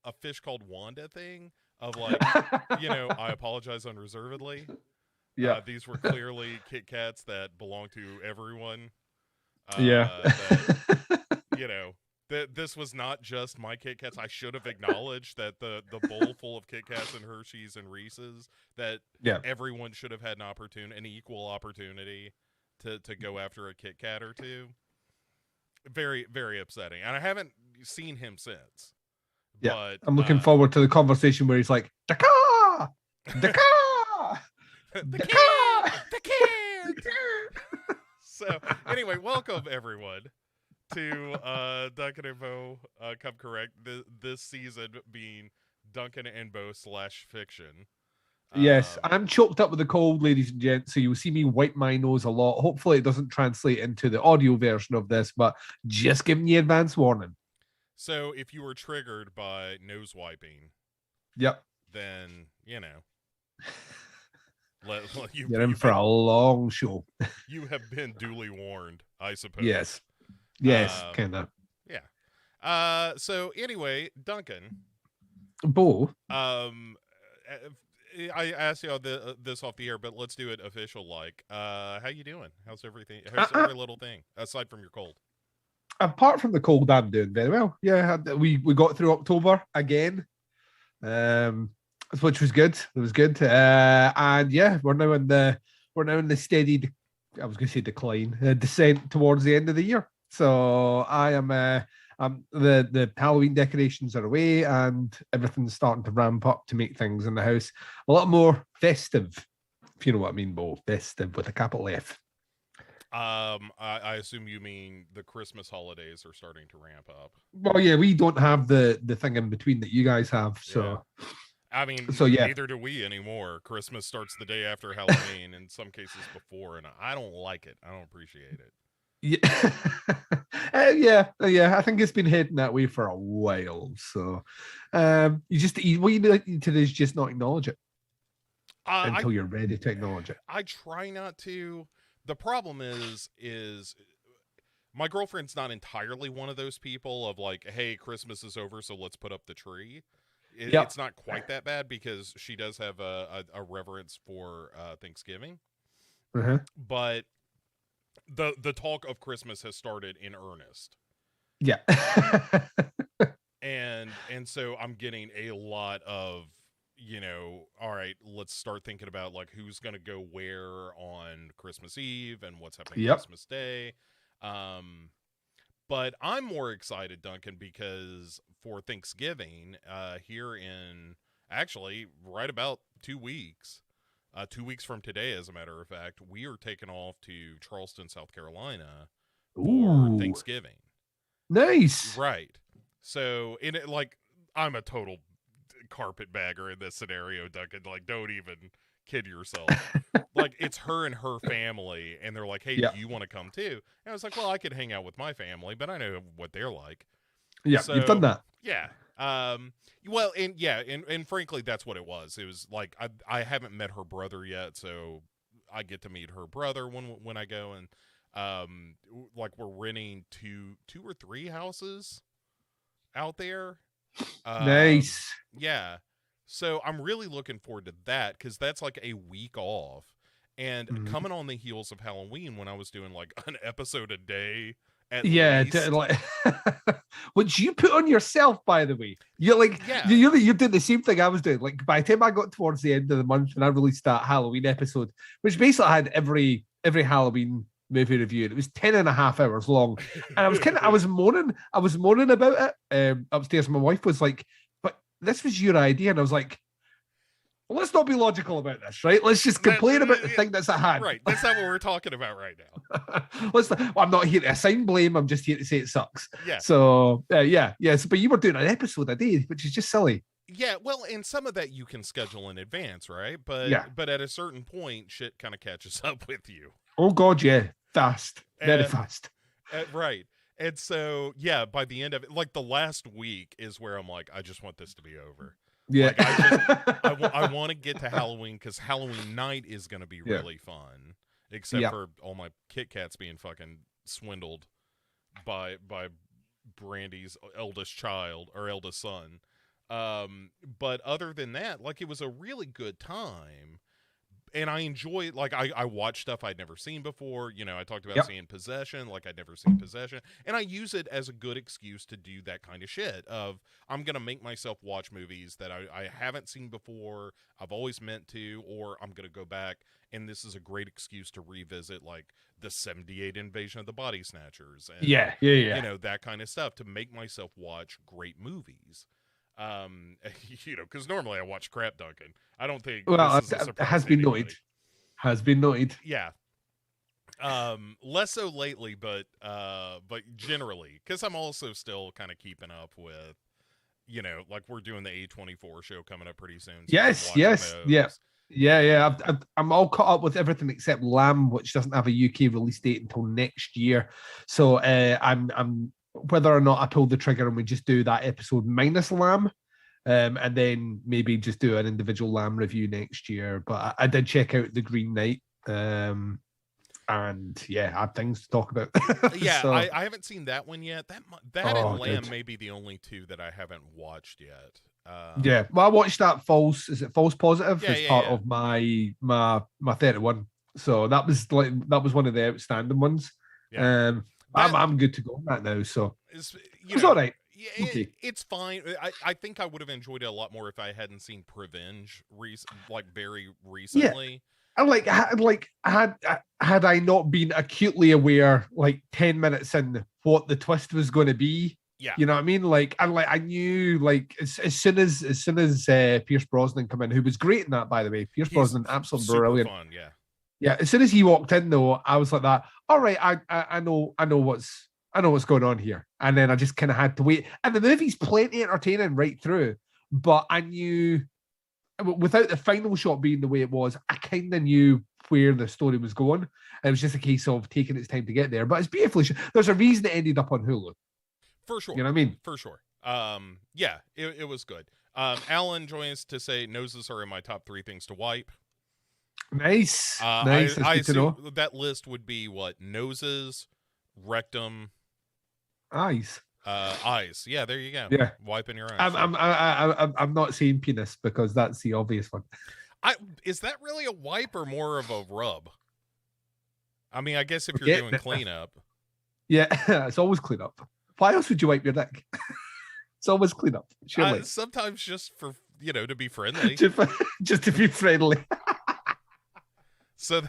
a fish called Wanda thing of like, I apologize unreservedly. Yeah. These were clearly Kit Kats that belong to everyone. Yeah. That you know this was not just my Kit Kats. I should have acknowledged that the bowl full of Kit Kats and Hershey's and Reese's, that Yeah. everyone should have had an equal opportunity to go after a Kit Kat or two. Very, very upsetting. And I haven't seen him since. Yeah. But I'm looking forward to the conversation where he's like, Dakar! Dakar! the Dakar! kid, the kid. So anyway, welcome everyone to Duncan and Bo Come Correct. This season being Duncan and Bo / fiction. Yes, I'm choked up with the cold, ladies and gents, so you'll see me wipe my nose a lot. Hopefully it doesn't translate into the audio version of this, but just giving you advance warning. So if you were triggered by nose wiping, Yep. then, You're in for a long show. You have been duly warned, I suppose. Yes. Yes, kind of. Yeah. So anyway, Duncan. Bo. I asked you all this off the air, but let's do it official. Like, how you doing? How's everything? How's every little thing aside from your cold? Apart from the cold, I'm doing very well. Yeah, we got through October again, which was good. It was good, and yeah, we're now in the steady. I was going to say decline, descent towards the end of the year. So I am. The Halloween decorations are away and everything's starting to ramp up to make things in the house a lot more festive, if you know what I mean, Bo. Festive with a capital F. I assume you mean the Christmas holidays are starting to ramp up. Well, yeah, we don't have the thing in between that you guys have, so. Yeah. I mean, neither do we anymore. Christmas starts the day after Halloween, in some cases before, and I don't like it. I don't appreciate it. Yeah, I think it's been heading that way for a while. So, what you need to do is just not acknowledge it until you're ready to acknowledge it. I try not to. The problem is my girlfriend's not entirely one of those people of like, hey, Christmas is over, so let's put up the tree. It's not quite that bad because she does have a reverence for Thanksgiving. But the talk of Christmas has started in earnest. Yeah. and so I'm getting a lot of, all right, let's start thinking about like who's going to go where on Christmas Eve and what's happening Christmas Day. But I'm more excited, Duncan, because for Thanksgiving, here in actually right about 2 weeks, 2 weeks from today, as a matter of fact, we are taking off to Charleston, South Carolina for Thanksgiving. Nice. Right. So, I'm a total carpetbagger in this scenario, Duncan. Like, don't even kid yourself. Like, it's her and her family, and they're like, hey, do you want to come too? And I was like, well, I could hang out with my family, but I know what they're like. Yeah, so, you've done that. Yeah. Well, and frankly, that's what it was. It was like I haven't met her brother yet, so I get to meet her brother when I go, and like we're renting two or three houses out there. Nice. Yeah. So I'm really looking forward to that because that's like a week off, and coming on the heels of Halloween when I was doing like an episode a day. Like, which you put on yourself, by the way. You're like, you're doing the same thing I was doing. Like, by the time I got towards the end of the month and I released that Halloween episode, which basically had every Halloween movie review, and it was 10.5 hours long. And I was moaning about it upstairs. My wife was like, "But this was your idea," and I was like, well, let's not be logical about this, right? Let's just complain about the thing that's at hand. Right. That's not what we're talking about right now. I'm not here to assign blame. I'm just here to say it sucks. Yeah. So, yes. But you were doing an episode a day, which is just silly. Yeah, well, and some of that you can schedule in advance, right? But at a certain point, shit kind of catches up with you. Oh, God, yeah. Fast. Very fast. Right. And so, yeah, by the end of it, like the last week is where I'm like, I just want this to be over. Yeah. Like, I want to get to Halloween because Halloween night is going to be really fun, except for all my Kit Kats being fucking swindled by Brandy's eldest child or eldest son. But other than that, like, it was a really good time. And I enjoy, like, I watch stuff I'd never seen before. You know, I talked about seeing Possession, like I'd never seen Possession, and I use it as a good excuse to do that kind of shit. Of, I'm gonna make myself watch movies that I haven't seen before, I've always meant to, or I'm gonna go back, and this is a great excuse to revisit, like, the '78 Invasion of the Body Snatchers, and you know, that kind of stuff, to make myself watch great movies. You know, because normally I watch crap, Duncan. I don't think this is a surprise. Has been noted. Has been noted. Yeah. Less so lately, but generally, because I'm also still kind of keeping up with, you know, like, we're doing the A24 show coming up pretty soon. So I'm all caught up with everything except Lamb, which doesn't have a UK release date until next year. So I'm whether or not I pull the trigger and we just do that episode minus Lamb, and then maybe just do an individual Lamb review next year. But I did check out The Green Knight, and yeah, I had things to talk about. Yeah, so, I haven't seen that one yet. That and Lamb may be the only two that I haven't watched yet. Yeah, well, I watched that False Positive as part of my 31. So that was one of the outstanding ones. Yeah. I'm good to go on that now, so it's all right. Yeah, it's fine. I think I would have enjoyed it a lot more if I hadn't seen Prevenge very recently. Yeah. Had I not been acutely aware, like 10 minutes in, what the twist was going to be. Yeah, you know what I mean. I knew, like, as soon as Pierce Brosnan come in, who was great in that, by the way. Pierce Brosnan, absolutely brilliant. Fun, yeah. Yeah, as soon as he walked in, though, I was like that. All right, I know what's going on here, and then I just kind of had to wait. And the movie's plenty entertaining right through, but I knew, without the final shot being the way it was, I kind of knew where the story was going. It was just a case of taking its time to get there. But it's beautifully. There's a reason it ended up on Hulu. For sure. You know what I mean? For sure. Yeah, it was good. Alan joins to say noses are in my top 3 things to wipe. Nice. Nice. I assume that list would be what? Noses, rectum, eyes. Eyes. Yeah, there you go. Yeah, wiping your eyes. I'm not saying penis because that's the obvious one. Is that really a wipe or more of a rub? I mean, I guess if you're doing cleanup. Yeah, it's always cleanup. Why else would you wipe your neck? It's always cleanup. Surely. Sometimes just for, to be friendly. just to be friendly. So,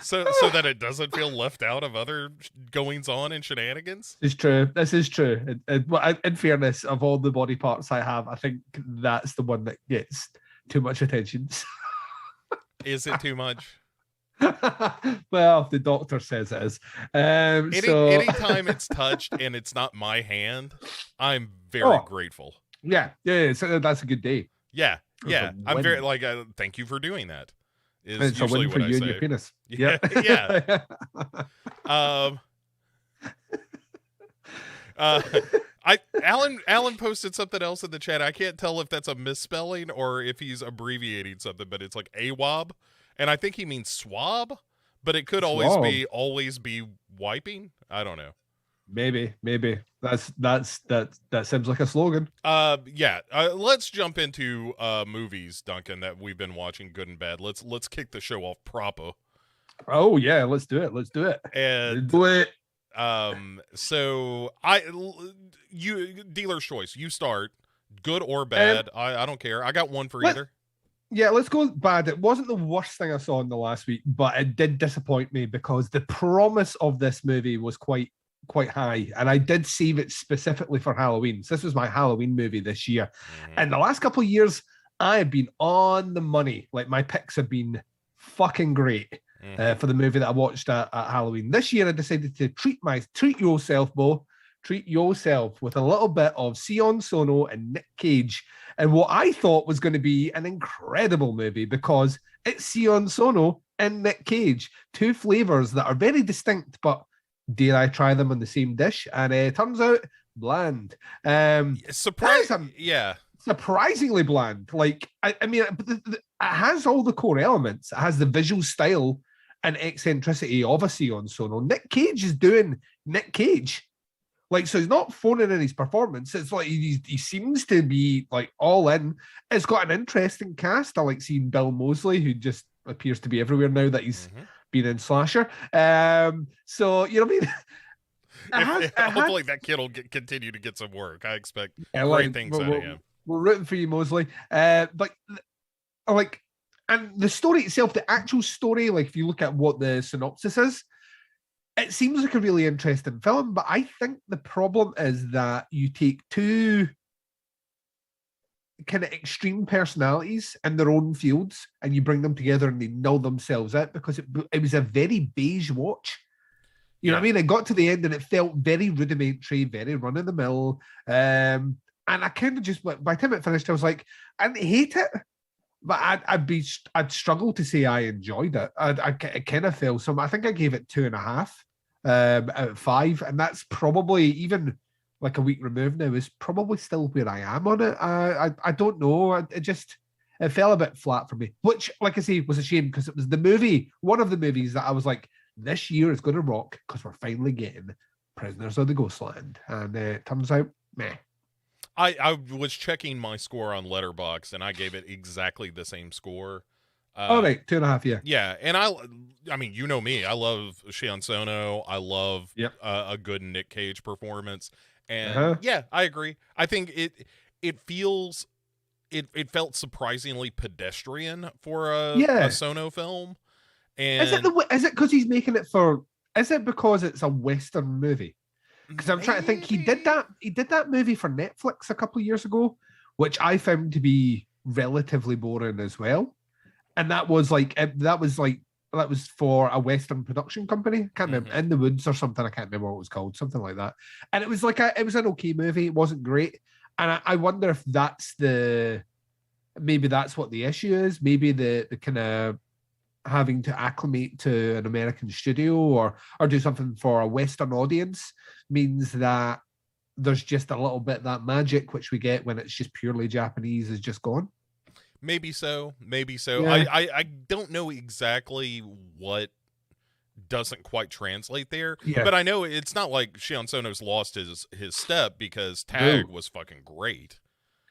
so that it doesn't feel left out of other goings on and shenanigans. It's true. This is true. In fairness, of all the body parts I have, I think that's the one that gets too much attention. Is it too much? Well, the doctor says it is. Anytime it's touched and it's not my hand, I'm very grateful. Yeah. So that's a good day. Yeah. I'm very thank you for doing that. It's a win for you and your penis. Yeah. Alan posted something else in the chat. I can't tell if that's a misspelling or if he's abbreviating something, but it's like AWAB, and I think he means swab, but it could always be wiping. I don't know. Maybe that seems like a slogan. Let's jump into movies, Duncan, that we've been watching, good and bad. Let's kick the show off proper. Oh yeah, let's do it. And do it. So you dealer's choice. You start, good or bad. I don't care. I got one for either. Yeah, let's go bad. It wasn't the worst thing I saw in the last week, but it did disappoint me because the promise of this movie was quite high, and I did save it specifically for Halloween. So this was my Halloween movie this year. And the last couple of years, I have been on the money. Like, my picks have been fucking great for the movie that I watched at Halloween. This year, I decided to treat yourself, Bo. Treat yourself with a little bit of Sion Sono and Nick Cage, and what I thought was going to be an incredible movie because it's Sion Sono and Nick Cage, two flavors that are very distinct, but dare I try them on the same dish? And it turns out bland. Surprisingly bland. Like, I mean, it has all the core elements. It has the visual style and eccentricity of a Sion Sono. Nick Cage is doing Nick Cage. Like, so he's not phoning in his performance. It's like he seems to be like all in. It's got an interesting cast. I like seeing Bill Moseley, who just appears to be everywhere now that he's been in Slasher. So, you know what I mean? Hopefully that kid will continue to get some work. I expect great things out of him. We're rooting for you, Moseley. But like, and the story itself, the actual story, like if you look at what the synopsis is, it seems like a really interesting film, but I think the problem is that you take two kind of extreme personalities in their own fields and you bring them together and they null themselves out, because it was a very beige watch. You know what I mean? It got to the end and it felt very rudimentary, very run-of-the-mill. And I kind of just, by the time it finished, I was like, I didn't hate it, but I'd struggle to say I enjoyed it. I kind of felt some. I think I gave it 2.5 out of 5, and that's probably, even like a week removed now, is probably still where I am on it. I don't know. It fell a bit flat for me, which, like I say, was a shame, because it was one of the movies that I was like, this year is going to rock because we're finally getting Prisoners of the Ghostland, and it turns out, meh. I was checking my score on Letterboxd, and I gave it exactly the same score. All right, 2.5, yeah. Yeah, and I mean, you know me. I love Sion Sono. I love a good Nick Cage performance. And yeah, I agree. I think it felt surprisingly pedestrian for a Sono film. And is it because he's making it for? Is it because it's a Western movie? Because I'm trying to think. He did that movie for Netflix a couple of years ago, which I found to be relatively boring as well. And that was for a Western production company. I can't remember, In the Woods or something. I can't remember what it was called, something like that. And it was it was an okay movie. It wasn't great. And I wonder if maybe that's what the issue is. Maybe the kind of having to acclimate to an American studio or do something for a Western audience means that there's just a little bit of that magic which we get when it's just purely Japanese is just gone. Maybe so. Yeah. I don't know exactly what doesn't quite translate there, but I know it's not like Sion Sono's lost his step, because Tag was fucking great.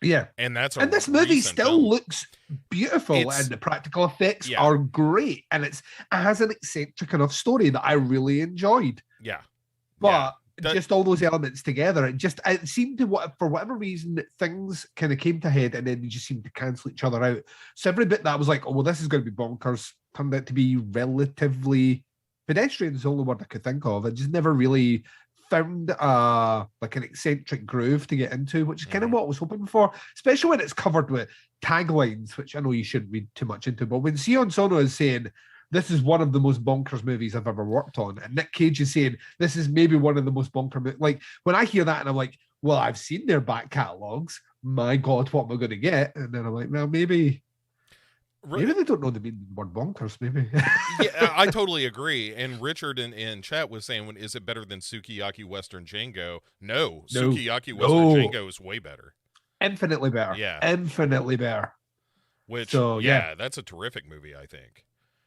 Yeah, and this movie still looks beautiful, and the practical effects are great, and it has an eccentric enough story that I really enjoyed. Yeah, but just all those elements together, it seemed to, for whatever reason, things kind of came to head, and then they just seemed to cancel each other out. So every bit that was like, oh well, this is going to be bonkers, turned out to be relatively pedestrian. Is the only word I could think of. I just never really found like an eccentric groove to get into, which is kind of what I was hoping for, especially when it's covered with taglines, which I know you shouldn't read too much into, but when Sion Sono is saying this is one of the most bonkers movies I've ever worked on, and Nick Cage is saying this is maybe one of the most bonkers movies, like when I hear that and I'm like, well, I've seen their back catalogs, my god, what am I going to get? And then I'm like, well, maybe they don't know the meaning of the word bonkers, maybe. Yeah, I totally agree. And Richard in chat was saying, is it better than Sukiyaki Western Django? No. Sukiyaki Western Django is way better. Infinitely better. Yeah. Infinitely better. Which, that's a terrific movie, I think.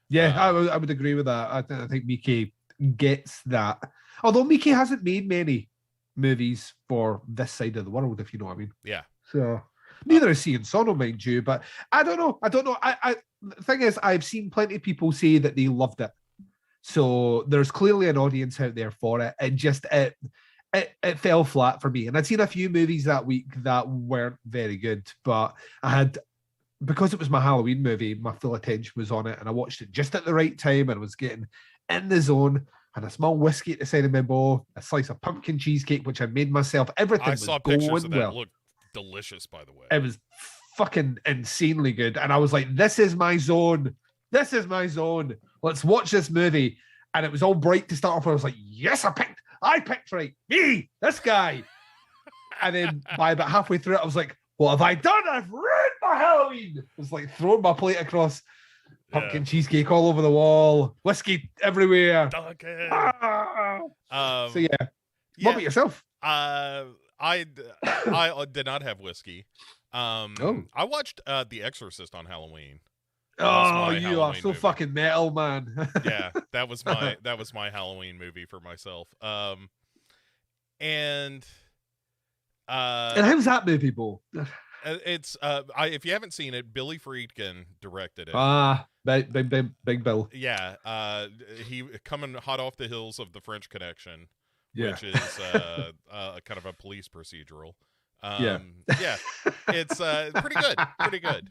Yeah, I would agree with that. I think Miike gets that. Although Miike hasn't made many movies for this side of the world, if you know what I mean. Yeah. So... neither is Sion Sono, mind you, but I don't know. The thing is, I've seen plenty of people say that they loved it. So there's clearly an audience out there for it. It fell flat for me. And I'd seen a few movies that week that weren't very good, but because it was my Halloween movie, my full attention was on it, and I watched it just at the right time and was getting in the zone. And a small whiskey at the side of my bowl, a slice of pumpkin cheesecake, which I made myself. Everything was going well. I saw pictures of that. Look delicious, by the way. It was fucking insanely good, and I was like, this is my zone. Let's watch this movie. And it was all bright to start off with. I was like, yes, I picked right. Me, this guy. And then by about halfway through it, I was like, what have I done? I've ruined my Halloween. It was like throwing my plate across, pumpkin cheesecake all over the wall, whiskey everywhere. Duncan. So yeah. What about yourself? I did not have whiskey. I watched The Exorcist on Halloween. was Oh, my you are Halloween so movie. fucking metal, man. Yeah, that was my Halloween movie for myself. And And how's that movie, Bo? it's if you haven't seen it, Billy Friedkin directed it. Big Bill. Yeah, he coming hot off the heels of The French Connection, Yeah. which is kind of a police procedural. Yeah. Yeah, it's pretty good, pretty good.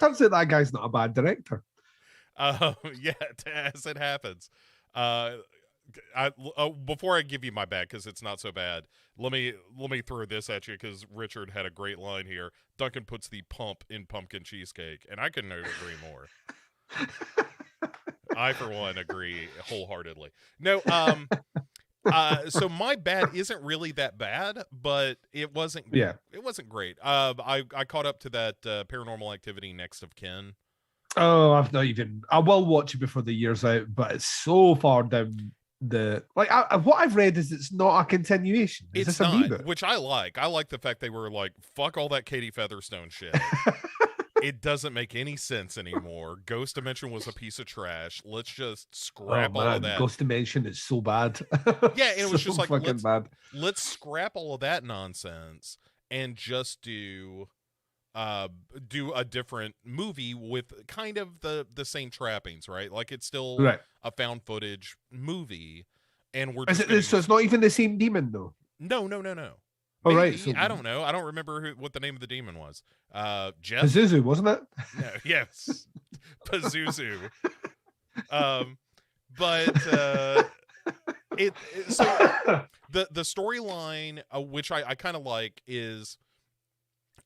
Turns out that guy's not a bad director. Yeah, as it happens. Before I give you my bad, because it's not so bad, let me throw this at you, because Richard had a great line here. Duncan puts the pump in pumpkin cheesecake, and I couldn't agree more. I, for one, agree wholeheartedly. No, so my bad isn't really that bad, but it wasn't. Yeah. It wasn't great. I caught up to that Paranormal Activity Next of Kin. Oh, I've not even. I will watch it before the year's out, but it's so far down the like. What I've read is it's not a continuation. It's not, which I like. I like the fact they were like, "Fuck all that Katie Featherstone shit." It doesn't make any sense anymore. Ghost Dimension was a piece of trash. Let's just scrap all of that. Ghost Dimension is so bad. Yeah, and it was so just like, fucking bad. Let's scrap all of that nonsense and just do a different movie with kind of the same trappings, right? Like it's still a found footage movie, and we're just so it's not even the same demon though. No. Oh, maybe, right. So, I don't know. I don't remember what the name of the demon was. Jeff Pazuzu, wasn't it? No, yes, Pazuzu. But so the storyline, which I kind of like, is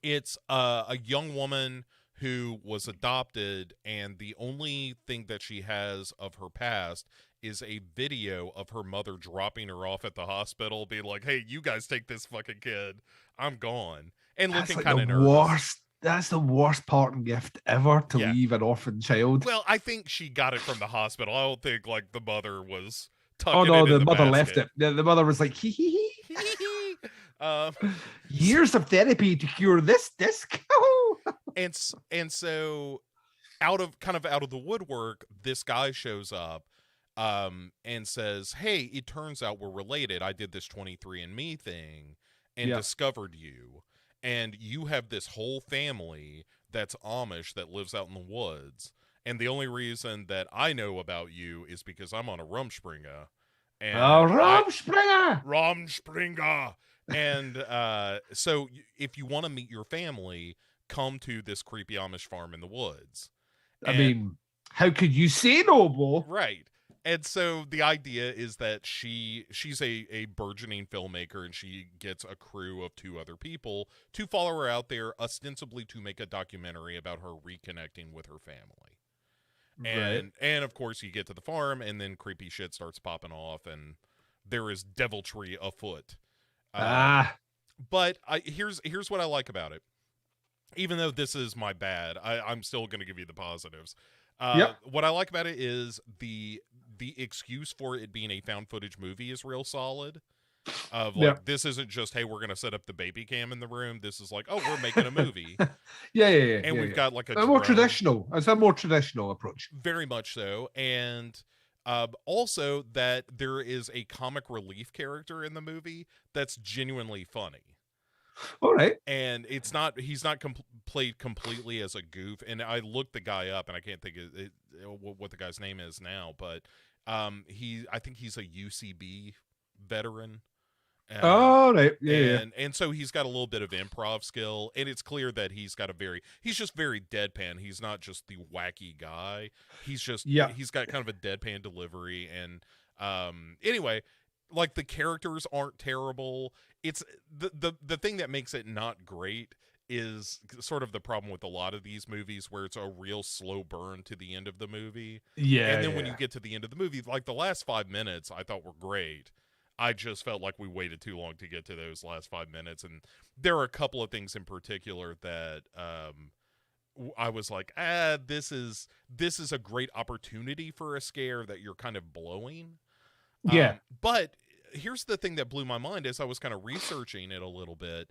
it's a young woman who was adopted, and the only thing that she has of her past is a video of her mother dropping her off at the hospital, being like, "Hey, you guys take this fucking kid. I'm gone," and looking kind of nervous. That's the worst parting gift ever, to leave an orphan child. Well, I think she got it from the hospital. I don't think like the mother was tucking it in the basket. Oh no, the mother left it. The mother was like, hee hee hee. Years of therapy to cure this disc. and so out of the woodwork, this guy shows up and says, "Hey, it turns out we're related. I did this 23andMe thing and discovered you. And you have this whole family that's Amish that lives out in the woods. And the only reason that I know about you is because I'm on a Rumspringa." And Rumspringa! And so if you want to meet your family, come to this creepy Amish farm in the woods. I mean, how could you say no, Bo? Right. And so the idea is that she's a burgeoning filmmaker, and she gets a crew of 2 other people to follow her out there, ostensibly to make a documentary about her reconnecting with her family. And of course, you get to the farm, and then creepy shit starts popping off, and there is deviltry afoot. But here's what I like about it. Even though this is my bad, I'm still going to give you the positives. What I like about it is the excuse for it being a found footage movie is real solid. Of like, this isn't just, hey, we're going to set up the baby cam in the room. This is like, oh, we're making a movie. And we've got like a more traditional. It's a more traditional approach. Very much so. And also that there is a comic relief character in the movie that's genuinely funny. All right. And he's not played completely as a goof. And I looked the guy up, and I can't think what the guy's name is now, but I think he's a UCB veteran. Right. And so he's got a little bit of improv skill, and it's clear that he's just very deadpan. He's not just the wacky guy. He's just he's got kind of a deadpan delivery. And anyway, like, the characters aren't terrible. It's the thing that makes it not great is sort of the problem with a lot of these movies, where it's a real slow burn to the end of the movie. And then when you get to the end of the movie, like the last 5 minutes I thought were great. I just felt like we waited too long to get to those last 5 minutes. And there are a couple of things in particular that I was like, this is a great opportunity for a scare that you're kind of blowing. But here's the thing that blew my mind as I was kind of researching it a little bit.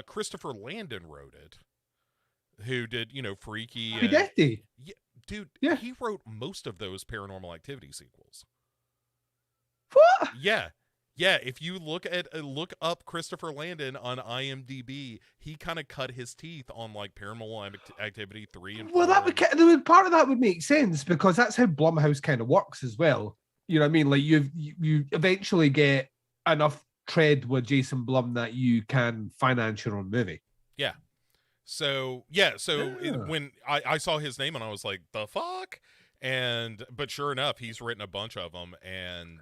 Christopher Landon wrote it. who did, Freaky. Happy Death Day. Yeah, dude, yeah. he wrote most of those Paranormal Activity sequels. What? Yeah. Yeah, if you look up Christopher Landon on IMDb, he kind of cut his teeth on like Paranormal Activity 3 and 4. Well, part of that would make sense because that's how Blumhouse kind of works as well. You know what I mean? Like you eventually get enough tread with Jason Blum that you can finance your own movie. Yeah. So when I saw his name and I was like, the fuck? But sure enough, he's written a bunch of them, and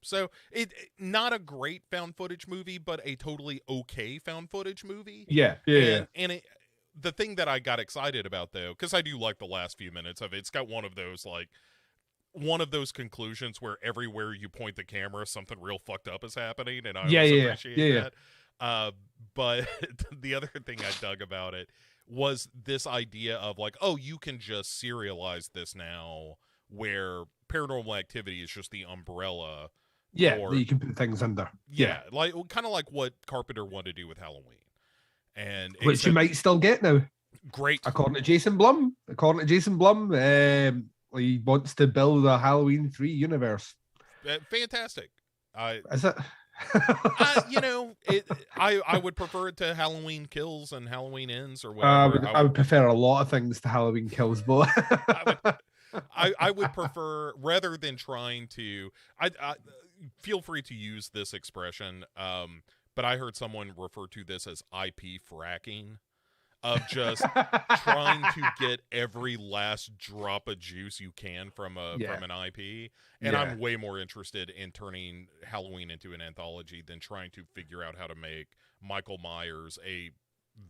so it not a great found footage movie, but a totally okay found footage movie. And the thing that I got excited about though, because I do like the last few minutes of it, it's got one of those conclusions where everywhere you point the camera, something real fucked up is happening, and I appreciate that. But the other thing I dug about it was this idea of like, oh, you can just serialize this now, where Paranormal Activity is just the umbrella. You can put things under. Like kind of like what Carpenter wanted to do with Halloween, and which you might still get now. Great, according to Jason Blum. He wants to build a Halloween 3 universe. Fantastic. Is it? I would prefer it to Halloween Kills and Halloween Ends or whatever. I would prefer a lot of things to Halloween Kills, but I would prefer, rather than trying to. I feel free to use this expression, but I heard someone refer to this as IP fracking, of just trying to get every last drop of juice you can from an IP. And I'm way more interested in turning Halloween into an anthology than trying to figure out how to make Michael Myers a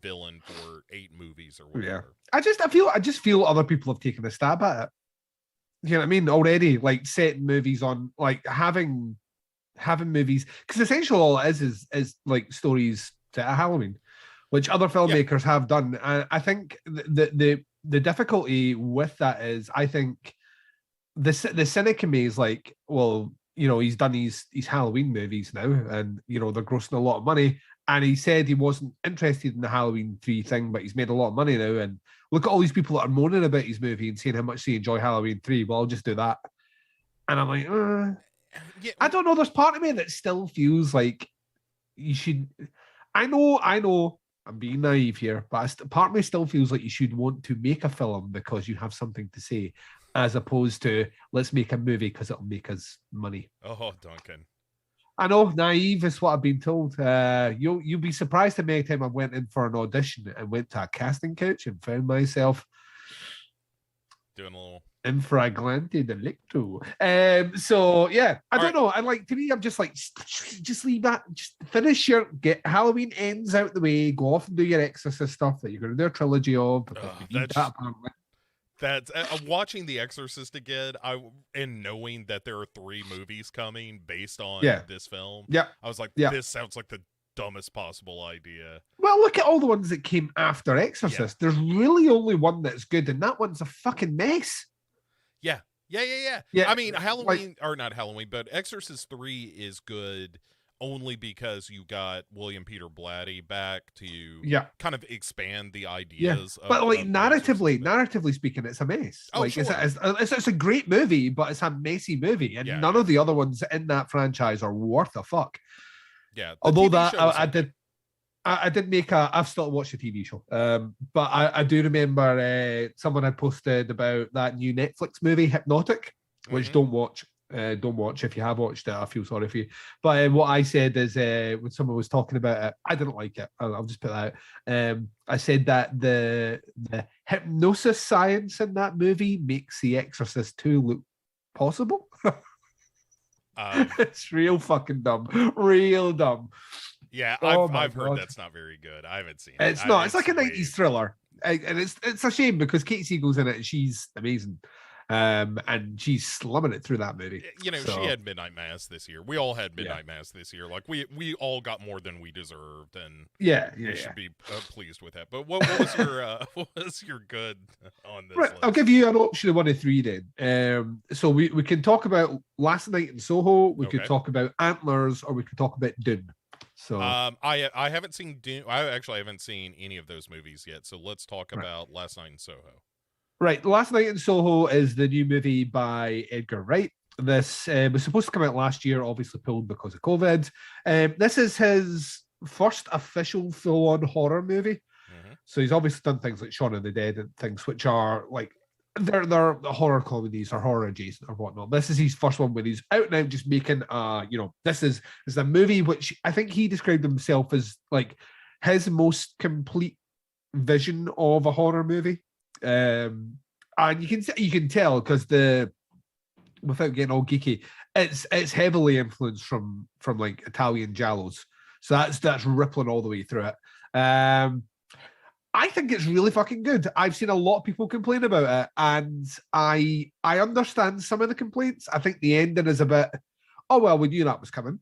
villain for 8 movies or whatever. I just feel other people have taken a stab at it. You know what I mean? Already, like setting movies on, like having movies, because essentially all it is like stories set at Halloween, which other filmmakers have done. And I think the difficulty with that is, I think the cynic in me is like, well, he's done these Halloween movies now, and they're grossing a lot of money. And he said he wasn't interested in the Halloween 3 thing, but he's made a lot of money now. And look at all these people that are moaning about his movie and saying how much they enjoy Halloween 3. Well, I'll just do that. And I'm like, I don't know. There's part of me that still feels like you should. I know. I'm being naive here, but part of me still feels like you should want to make a film because you have something to say, as opposed to let's make a movie because it'll make us money. Oh, Duncan. I know, naive is what I've been told. You'll be surprised how many times I went in for an audition and went to a casting couch and found myself doing a little infraglante delicto. So yeah, I don't know. I like, to me, I'm just like, just leave that. Just finish get Halloween Ends out the way. Go off and do your Exorcist stuff that you're going to do a trilogy of. That's watching The Exorcist again. And knowing that there are 3 movies coming based on this film. I was like, this sounds like the dumbest possible idea. Well, look at all the ones that came after Exorcist. There's really only one that's good, and that one's a fucking mess. Yeah. I mean, Halloween, or not Halloween, but Exorcist 3 is good only because you got William Peter Blatty back to kind of expand the ideas. But like narratively speaking, it's a mess. Oh, like sure. it's a great movie, but it's a messy movie, and none of the other ones in that franchise are worth a fuck. Yeah. Although that I did make I've still watched the TV show, but I do remember someone had posted about that new Netflix movie Hypnotic, which don't watch. Don't watch. If you have watched it, I feel sorry for you. But what I said is, when someone was talking about it, I didn't like it. I'll just put that out. I said that the hypnosis science in that movie makes The Exorcist 2 look possible. It's real fucking dumb. Real dumb. Yeah, I've heard that's not very good. I haven't seen it. It's not. It's like a 90s thriller. And it's a shame because Kate Siegel's in it and she's amazing. And she's slumming it through that movie. She had Midnight Mass this year. We all had Midnight Mass this year. Like we all got more than we deserved, and we should be pleased with that. But what was your good on this? Right, list? I'll give you an option of 1 of 3 then. So we can talk about Last Night in Soho. We could talk about Antlers, or we could talk about Dune. So I haven't seen Dune. I actually haven't seen any of those movies yet. So let's talk about Last Night in Soho. Right, Last Night in Soho is the new movie by Edgar Wright. This was supposed to come out last year, obviously pulled because of COVID. This is his first official full-on horror movie. Mm-hmm. So he's obviously done things like Shaun of the Dead and things which are like they're horror comedies or horror adjacent or whatnot. This is his first one where he's out now just making this is a movie which I think he described himself as like his most complete vision of a horror movie. And you can tell because without getting all geeky, it's heavily influenced from like Italian giallos. So that's rippling all the way through it. I think it's really fucking good. I've seen a lot of people complain about it, and I understand some of the complaints. I think the ending is a bit, oh well, we knew that was coming.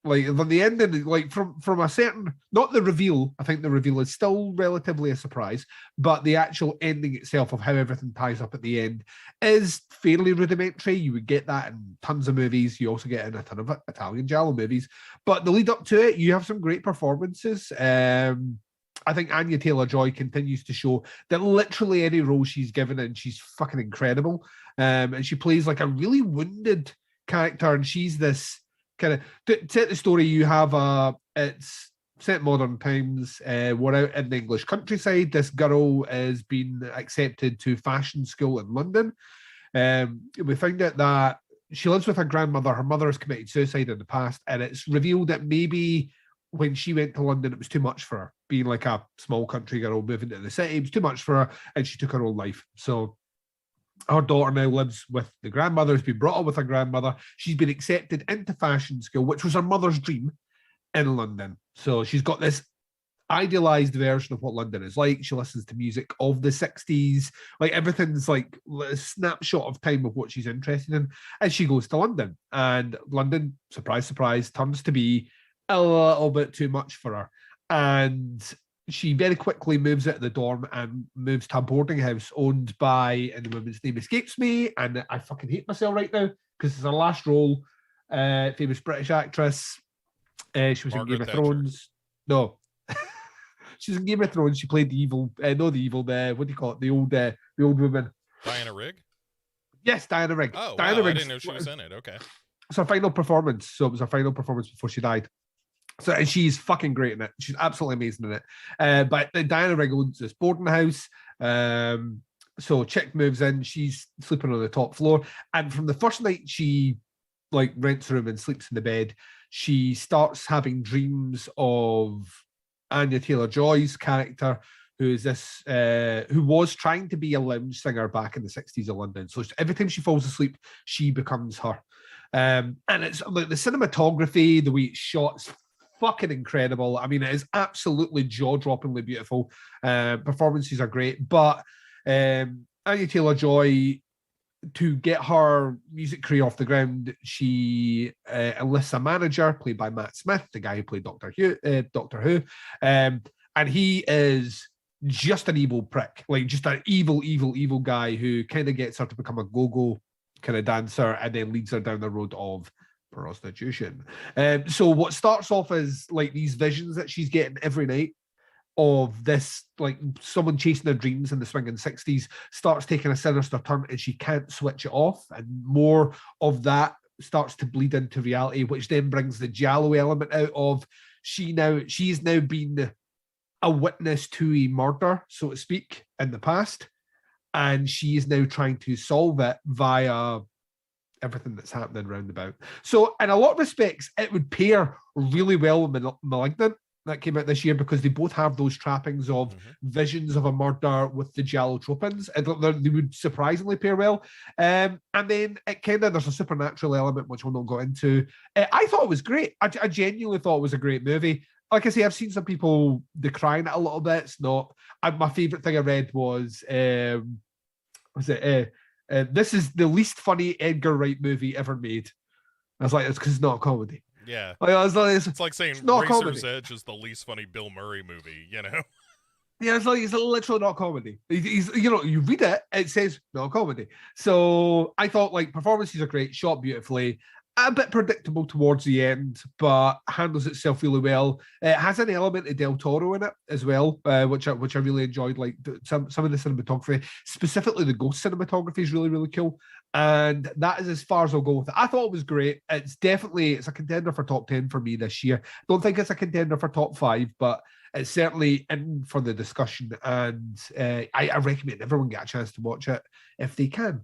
Like the ending, like from a certain, not the reveal. I think the reveal is still relatively a surprise, but the actual ending itself of how everything ties up at the end is fairly rudimentary. You would get that in tons of movies. You also get it in a ton of Italian giallo movies. But the lead up to it, you have some great performances. I think Anya Taylor-Joy continues to show that literally any role she's given and she's fucking incredible. And she plays like a really wounded character, and she's this kind of to set the story. You have it's set modern times. We're out in the English countryside. This girl is being accepted to fashion school in London. We find out that she lives with her grandmother. Her mother has committed suicide in the past, and it's revealed that maybe when she went to London, it was too much for her. Being like a small country girl moving to the city, it was too much for her, and she took her own life. So her daughter now lives with the grandmother, has been brought up with her grandmother. She's been accepted into fashion school, which was her mother's dream, in London. So she's got this idealized version of what London is like. She listens to music of the 60s. Like everything's like a snapshot of time of what she's interested in. And she goes to London. And London, surprise, surprise, turns to be a little bit too much for her. And she very quickly moves out of the dorm and moves to a boarding house owned by, and the woman's name escapes me, and I fucking hate myself right now because it's her last role. Famous British actress. She was Margaret in Game Thatcher. of Thrones. No. She was in Game of Thrones. She played the evil, what do you call it? The old woman. Diana Rigg? Yes, Diana Rigg. Oh, Diana wow, Rigg. I didn't know she was in it. Okay. It's her final performance. So it was her final performance before she died. So and she's fucking great in it. She's absolutely amazing in it. But Diana Rigg owns this boarding house. So chick moves in. She's sleeping on the top floor. And from the first night she like rents a room and sleeps in the bed, she starts having dreams of Anya Taylor-Joy's character, who is this, who was trying to be a lounge singer back in the 60s of London. So every time she falls asleep, she becomes her. And it's like the cinematography, the way it's shot, is fucking incredible. I mean, it is absolutely jaw-droppingly beautiful. Performances are great, but Anya Taylor-Joy, to get her music career off the ground, she enlists a manager played by Matt Smith, the guy who played Doctor Who, and he is just an evil prick, like just an evil guy who kind of gets her to become a go-go kind of dancer and then leads her down the road of prostitution. So what starts off as like these visions that she's getting every night of this, like someone chasing their dreams in the swinging 60s, starts taking a sinister turn and she can't switch it off. And more of that starts to bleed into reality, which then brings the giallo element out of she's now been a witness to a murder, so to speak, in the past. And she is now trying to solve it via everything that's happening round about. So in a lot of respects, it would pair really well with Malignant that came out this year, because they both have those trappings of visions of a murder with the giallo tropins, and they would surprisingly pair well. And then it kind of, there's a supernatural element which we'll not go into. I thought it was great. I genuinely thought it was a great movie. Like I say, I've seen some people decrying it a little bit. It's not. My favorite thing I read was this is the least funny Edgar Wright movie ever made. I was like, it's because it's not a comedy. Yeah. Like, it's like saying Razor's Edge is the least funny Bill Murray movie, you know? Yeah, it's like, it's literally not comedy. He's you read it, it says not comedy. So I thought like performances are great, shot beautifully. a bit predictable towards the end, but handles itself really well. It has an element of Del Toro in it as well, which I really enjoyed. Like some of the cinematography, specifically the ghost cinematography, is really, really cool. And that is as far as I'll go with it. I thought it was great. It's a contender for top 10 for me this year. Don't think it's a contender for top 5, but it's certainly in for the discussion. And I recommend everyone get a chance to watch it if they can.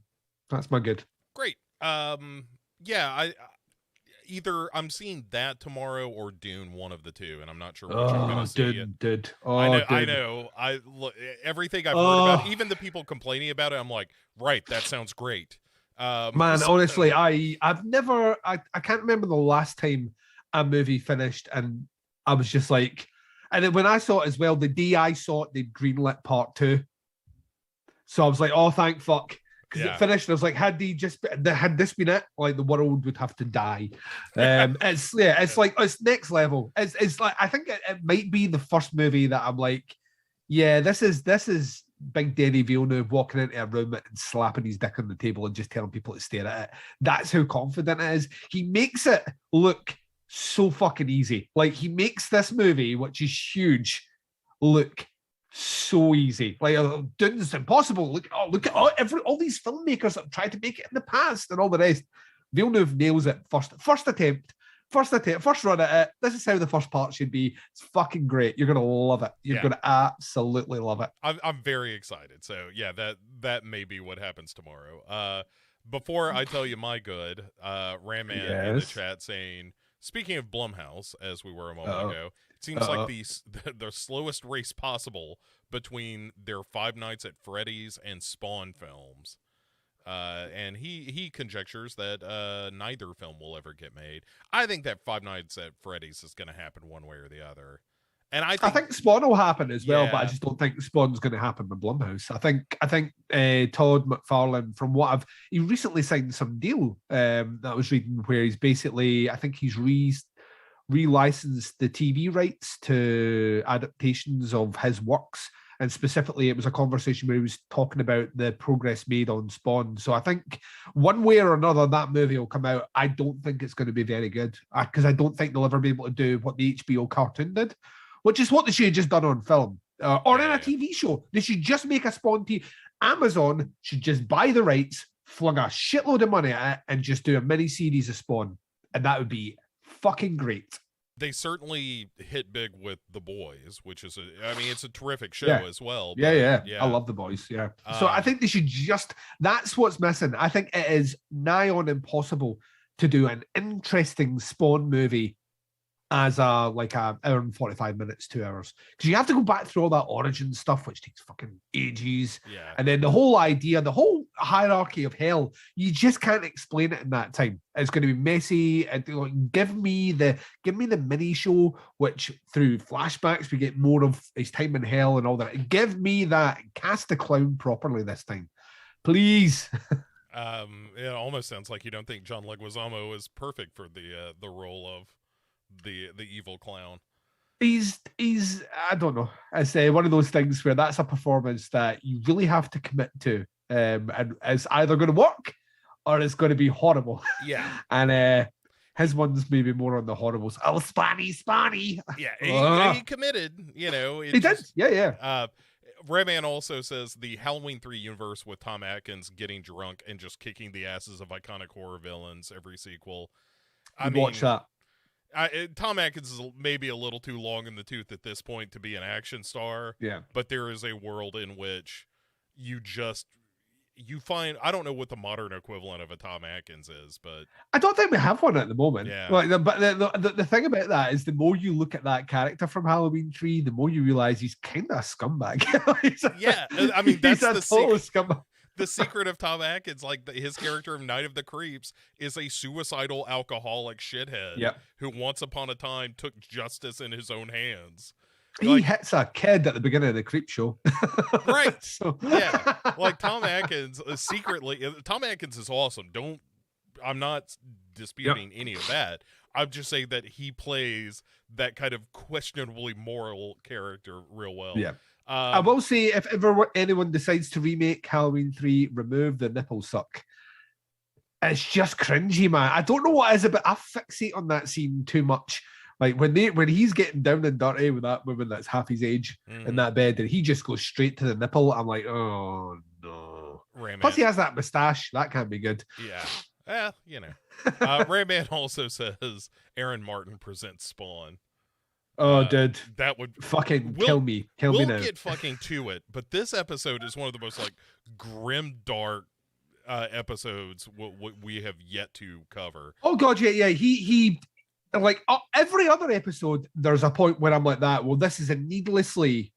That's my good. Great. Yeah, either I'm seeing that tomorrow or Dune, one of the two, and I'm not sure which I'm going to see. Dude. I know. I look, everything I've heard about, even the people complaining about it, I'm like, right, that sounds great. Man, honestly, I can't remember the last time a movie finished and I was just like, and then when I saw it as well, the day I saw it, they greenlit part 2. So I was like, oh, thank fuck. Because it finished, and I was like, had this been it, like the world would have to die. It's like it's next level. It's like I think it might be the first movie that I'm like, yeah, this is Big Denny Villeneuve walking into a room and slapping his dick on the table and just telling people to stare at it. That's how confident it is. He makes it look so fucking easy. Like he makes this movie, which is huge, look so easy. Like Dune's impossible. Look at all these filmmakers that have tried to make it in the past and all the rest. Villeneuve nails it first attempt, first run at it. This is how the first part should be. It's fucking great. You're gonna love it. You're gonna absolutely love it. I'm very excited. So yeah, that may be what happens tomorrow. Before I tell you my good, Ramman in the chat saying, speaking of Blumhouse, as we were a moment ago, it seems like the slowest race possible between their Five Nights at Freddy's and Spawn films. And he conjectures that neither film will ever get made. I think that Five Nights at Freddy's is going to happen one way or the other. And I think Spawn will happen as well, but I just don't think Spawn's going to happen with Blumhouse. I think Todd McFarlane, from what he recently signed some deal that I was reading where he's basically, I think he's relicensed the TV rights to adaptations of his works. And specifically, it was a conversation where he was talking about the progress made on Spawn. So I think one way or another, that movie will come out. I don't think it's going to be very good because I don't think they'll ever be able to do what the HBO cartoon did, which is what they should have just done on film or in a TV show. They should just make a Spawn TV. Amazon should just buy the rights, flung a shitload of money at it, and just do a mini series of Spawn. And that would be fucking great. They certainly hit big with The Boys, which is it's a terrific show as well. But, yeah. I love The Boys. Yeah. So I think they should that's what's missing. I think it is nigh on impossible to do an interesting Spawn movie as a hour and 45 minutes, 2 hours. Because you have to go back through all that origin stuff, which takes fucking ages. Yeah. And then the whole idea, the whole hierarchy of hell, you just can't explain it in that time. It's going to be messy. And give me the mini show, which through flashbacks we get more of his time in hell and all that. Give me that. Cast the clown properly this time, please. It almost sounds like you don't think John Leguizamo is perfect for the role of the evil clown. He's I don't know. It's one of those things where that's a performance that you really have to commit to, and it's either going to work or it's going to be horrible. Yeah. And his one's maybe more on the horribles. Oh, Spanny. Yeah, he committed. He did. Yeah. Redman also says the Halloween 3 universe with Tom Atkins getting drunk and just kicking the asses of iconic horror villains every sequel. Watch that. Tom Atkins is maybe a little too long in the tooth at this point to be an action star. Yeah. But there is a world in which you find, I don't know what the modern equivalent of a Tom Atkins is, but I don't think we have one at the moment. Yeah. But the thing about that is the more you look at that character from Halloween 3, the more you realize he's kind of a scumbag. That's the total scumbag. The secret of Tom Atkins, his character of Night of the Creeps, is a suicidal alcoholic shithead who once upon a time took justice in his own hands. He hits a kid at the beginning of the Creep Show. Right. Yeah. Tom Atkins Tom Atkins is awesome. I'm not disputing any of that. I'm just saying that he plays that kind of questionably moral character real well. Yeah. I will say, if ever anyone decides to remake Halloween 3, remove the nipple suck. It's just cringy, man. I don't know what it is about. I fixate on that scene too much. Like when he's getting down and dirty with that woman that's half his age in that bed, and he just goes straight to the nipple. I'm like, oh no. Plus, he has that mustache. That can't be good. Yeah. Rayman also says Aaron Martin presents Spawn. Oh, dude, that would kill me. Kill me now. We'll get fucking to it, but this episode is one of the most like grim, dark episodes we have yet to cover. Oh God, yeah. He like every other episode. There's a point where I'm like that. Well, this is a needlessly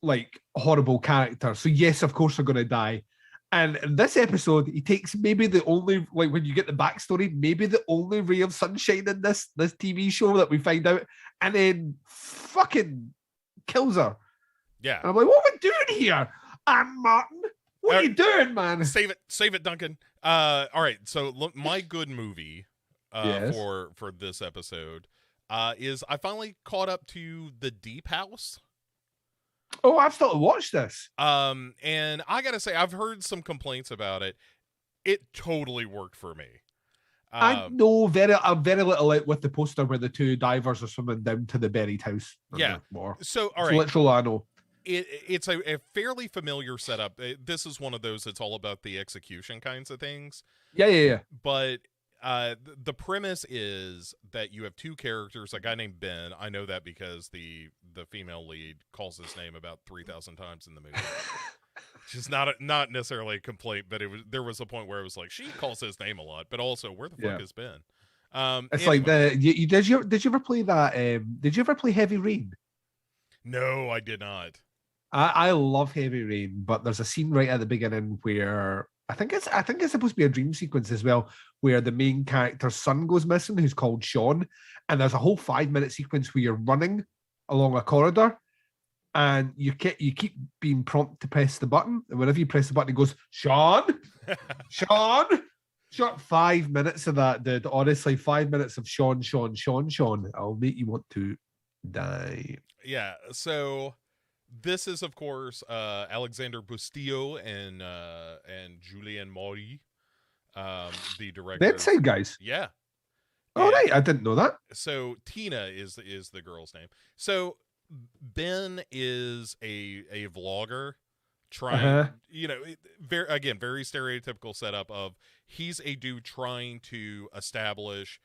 like horrible character. So yes, of course they're going to die. And in this episode, he takes maybe the only, like when you get the backstory, maybe the only ray of sunshine in this TV show that we find out, and then fucking kills her. Yeah. And I'm like, what are we doing here? And Martin, what are you doing, man? Save it, Duncan. All right. So look, my good movie yes. for this episode is I finally caught up to The Deep House. Oh, I've still watched this. And I gotta say, I've heard some complaints about it. It totally worked for me. I know very little out with the poster where the two divers are swimming down to the buried house. Yeah. So, all right. Literal, I know. It's a fairly familiar setup. This is one of those that's all about the execution kinds of things. Yeah. But the premise is that you have two characters, a guy named Ben. I know that because the female lead calls his name about 3,000 times in the movie. Which is not necessarily a complaint, but there was a point where it was like, she calls his name a lot, but also, where the fuck is Ben? It's anyway. Like did you ever play that? Did you ever play Heavy Rain? No, I did not. I love Heavy Rain, but there's a scene right at the beginning where I think it's supposed to be a dream sequence as well, where the main character's son goes missing, who's called Sean, and there's a whole 5-minute sequence where you're running along a corridor, and you keep being prompted to press the button, and whenever you press the button, it goes, Sean, Sean. Short 5 minutes of that, dude. Honestly, 5 minutes of Sean. I'll make you want to die. Yeah. So this is, of course, Alexander Bustillo and Julien Maury, the director. Bedside guys. Yeah. Oh, right. I didn't know that. So Tina is the girl's name. So Ben is a vlogger trying, very stereotypical setup of he's a dude trying to establish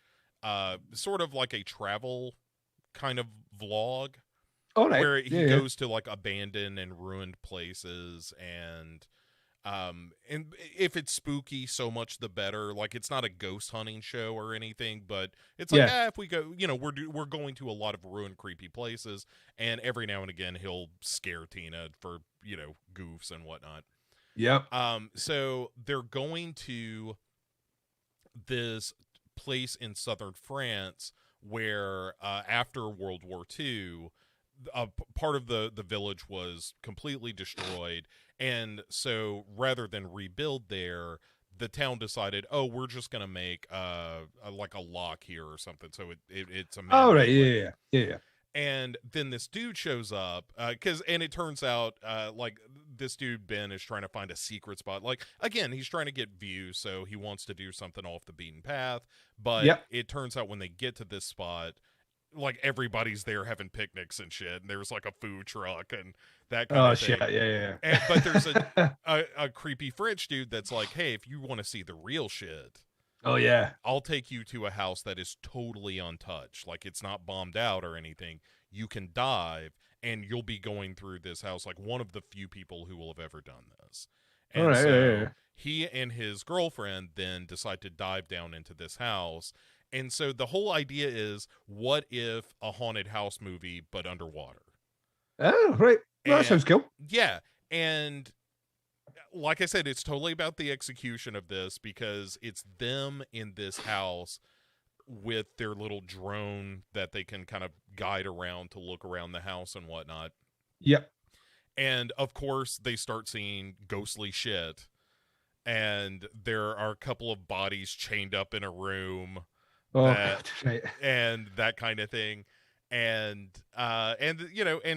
sort of like a travel kind of vlog. Oh, right. Where he goes to like abandoned and ruined places, and if it's spooky, so much the better. Like, it's not a ghost hunting show or anything, but it's like, if we go, we're going to a lot of ruined, creepy places, and every now and again he'll scare Tina for goofs and whatnot. Yep. So they're going to this place in southern France where after World War II, part of the village was completely destroyed, and so rather than rebuild there, the town decided, we're just gonna make like a lock here or something, so it's a yeah. And then this dude shows up and it turns out like this dude Ben is trying to find a secret spot. Like, again, he's trying to get views, so he wants to do something off the beaten path, but it turns out when they get to this spot, like, everybody's there having picnics and shit, and there's like a food truck and that kind of thing. Oh shit, yeah. But there's a creepy French dude that's like, hey, if you want to see the real shit, I'll take you to a house that is totally untouched. Like, it's not bombed out or anything. You can dive, and you'll be going through this house like one of the few people who will have ever done this. And he and his girlfriend then decide to dive down into this house. And so the whole idea is, what if a haunted house movie, but underwater? Oh, right. Well, that sounds cool. Yeah. And like I said, it's totally about the execution of this, because it's them in this house with their little drone that they can kind of guide around to look around the house and whatnot. Yep. And of course, they start seeing ghostly shit. And there are a couple of bodies chained up in a room. And that kind of thing, and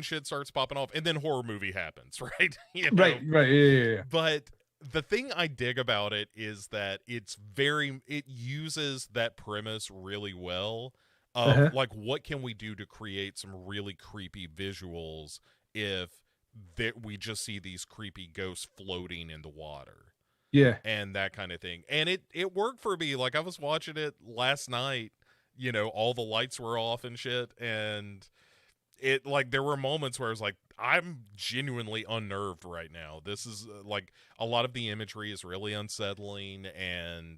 shit starts popping off, and then horror movie happens, right? Right, yeah. But the thing I dig about it is that it uses that premise really well of like, what can we do to create some really creepy visuals if that we just see these creepy ghosts floating in the water. Yeah. And that kind of thing. And it worked for me. Like, I was watching it last night, all the lights were off and shit, and it, like, there were moments where I was like, I'm genuinely unnerved right now. This is like, a lot of the imagery is really unsettling, and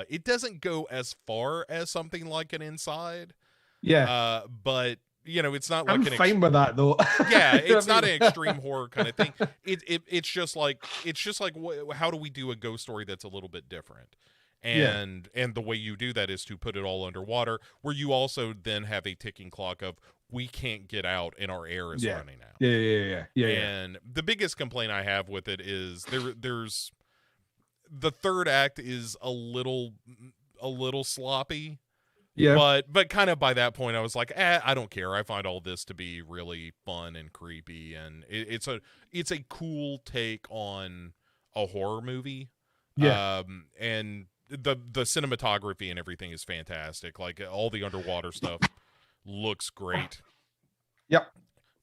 it doesn't go as far as something like an Inside. Yeah. But it's not like I'm fine with that though. Yeah, it's not an extreme horror kind of thing. It's just like how do we do a ghost story that's a little bit different? And the way you do that is to put it all underwater, where you also then have a ticking clock of, we can't get out and our air is running out. Yeah. And the biggest complaint I have with it is there's the third act is a little sloppy. Yeah. But kind of by that point I was like, I don't care. I find all this to be really fun and creepy, and it's a cool take on a horror movie. Yeah. And the cinematography and everything is fantastic. Like, all the underwater stuff looks great. Yep.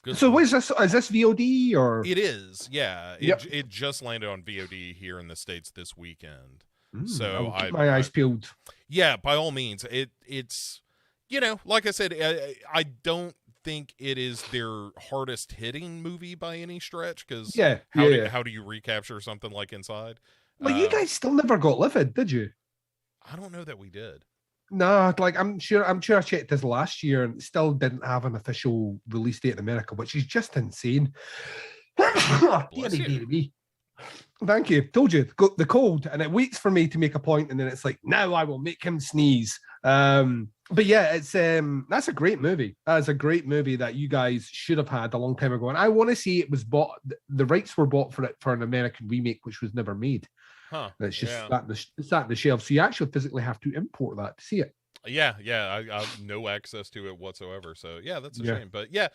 Good. So what is this? Is this VOD or? It is, yeah. It just landed on VOD here in the States this weekend. So I'll keep my eyes peeled. Yeah, by all means. It's like I said, I don't think it is their hardest hitting movie by any stretch, because how do you recapture something like Inside? Well, you guys still never got Livid, did you? I don't know that we did. No, like I'm sure I checked this last year and it still didn't have an official release date in America, which is just insane. Bless you. Thank you. Told you, the cold, and it waits for me to make a point, and then it's like, now I will make him sneeze. But yeah, it's that's a great movie. That's a great movie that you guys should have had a long time ago. And I want to see it was bought. The rights were bought for it for an American remake, which was never made. Huh? It's just sat in the shelf, so you actually physically have to import that to see it. Yeah. I have no access to it whatsoever. So yeah, that's a shame. But yeah,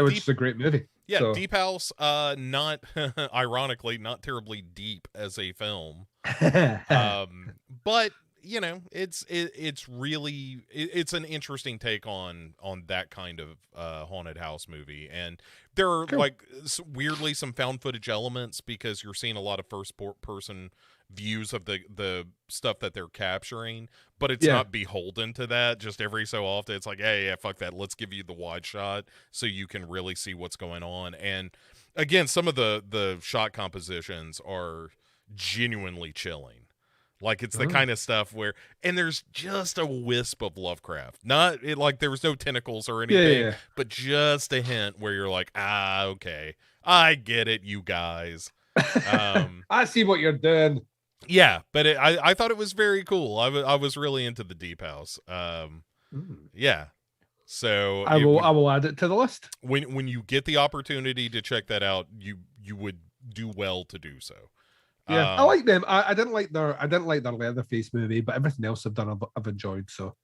which is a great movie. Yeah, so. Deep House, not ironically, not terribly deep as a film, but it's really it's an interesting take on that kind of haunted house movie, and there are like weirdly some found footage elements, because you're seeing a lot of first person views of the stuff that they're capturing, but it's not beholden to that. Just every so often it's like, hey, yeah, fuck that, let's give you the wide shot so you can really see what's going on. And again, some of the shot compositions are genuinely chilling. Like, it's the kind of stuff where, and there's just a wisp of Lovecraft, like there was no tentacles or anything, but just a hint where you're like, okay, I get it, you guys. I see what you're doing. Yeah, but I thought it was very cool. I was really into the Deep House. Yeah. So I will add it to the list. When you get the opportunity to check that out, you would do well to do so. Yeah, I like them. I didn't like their Leatherface movie, but everything else I've enjoyed. So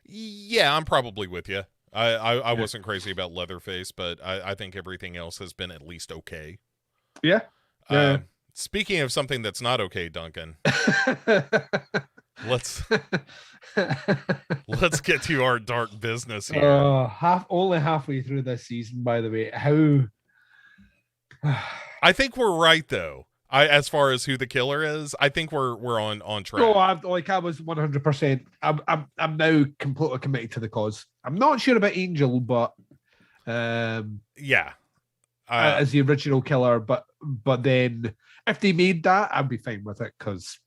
yeah, I'm probably with you. I wasn't crazy about Leatherface, but I think everything else has been at least okay. Yeah. Speaking of something that's not okay, Duncan, let's get to our dark business here. Only halfway through this season, by the way. How? I think we're right though. As far as who the killer is, I think we're on track. No, I was 100%. I'm now completely committed to the cause. I'm not sure about Angel, but yeah, as the original killer, but then if they made that, I'd be fine with it, because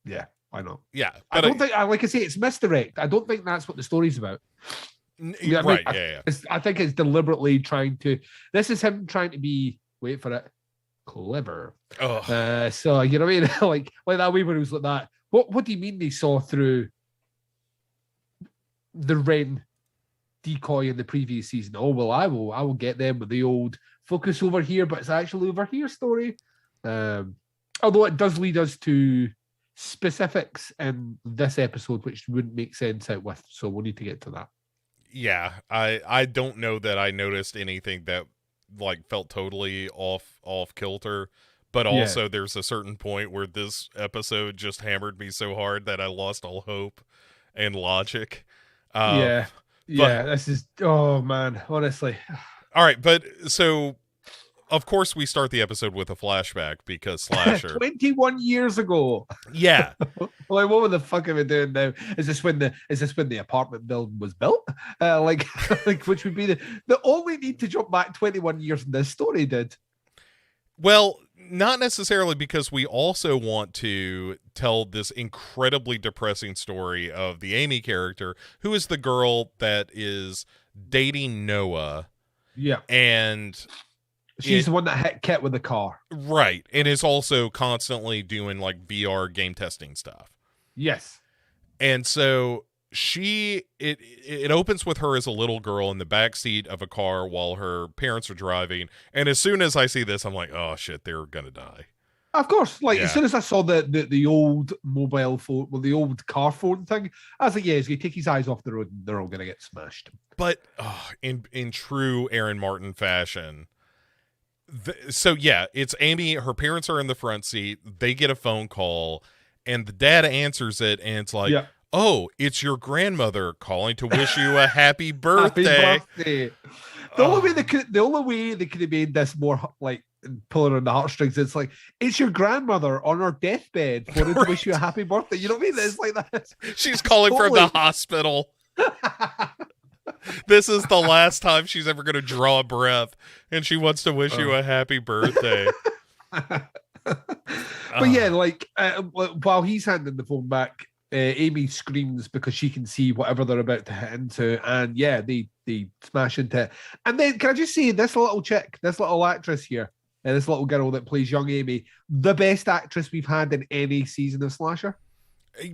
why not? Yeah, I don't think, like I say, it's misdirect. I don't think that's what the story's about. Right? Yeah. I think it's deliberately trying to. This is him trying to be. Wait for it. Clever. So you know what I mean? like that way when it was like that. What do you mean they saw through the Wren decoy in the previous season? Oh well, I will get them with the old focus over here, but it's actually over here story. Although it does lead us to specifics in this episode which wouldn't make sense out with, so we'll need to get to that. Yeah, I don't know that I noticed anything that like felt totally off kilter, but also there's a certain point where this episode just hammered me so hard that I lost all hope and logic. This is, oh man, honestly. All right, but so of course we start the episode with a flashback because slasher 21 years ago. Yeah. Like, what the fuck are we doing now? Is this when the apartment building was built? Like which would be the only need to jump back 21 years in this story did. Well, not necessarily, because we also want to tell this incredibly depressing story of the Amy character, who is the girl that is dating Noah. Yeah. And she's the one that hit Kit with the car. Right. And is also constantly doing like VR game testing stuff. Yes. And so it opens with her as a little girl in the backseat of a car while her parents are driving. And as soon as I see this, I'm like, oh shit, they're gonna die. Of course. Like, as soon as I saw the old mobile phone, well, the old car phone thing, I was like, yeah, he's gonna take his eyes off the road and they're all gonna get smashed. But in true Aaron Martin fashion, it's Amy, her parents are in the front seat, they get a phone call, and the dad answers it, and it's like, oh, it's your grandmother calling to wish you a happy birthday. Happy birthday. The only way they could have made this more like pulling on the heartstrings, it's like, it's your grandmother on her deathbed wanting to wish you a happy birthday. You know what I mean? It's like that. She's calling from the hospital. This is the last time she's ever going to draw a breath, and she wants to wish you a happy birthday. But yeah, like while he's handing the phone back, Amy screams because she can see whatever they're about to hit into, and they smash into it. And then, can I just say, this little chick, this little actress here, this little girl that plays young Amy, the best actress we've had in any season of Slasher?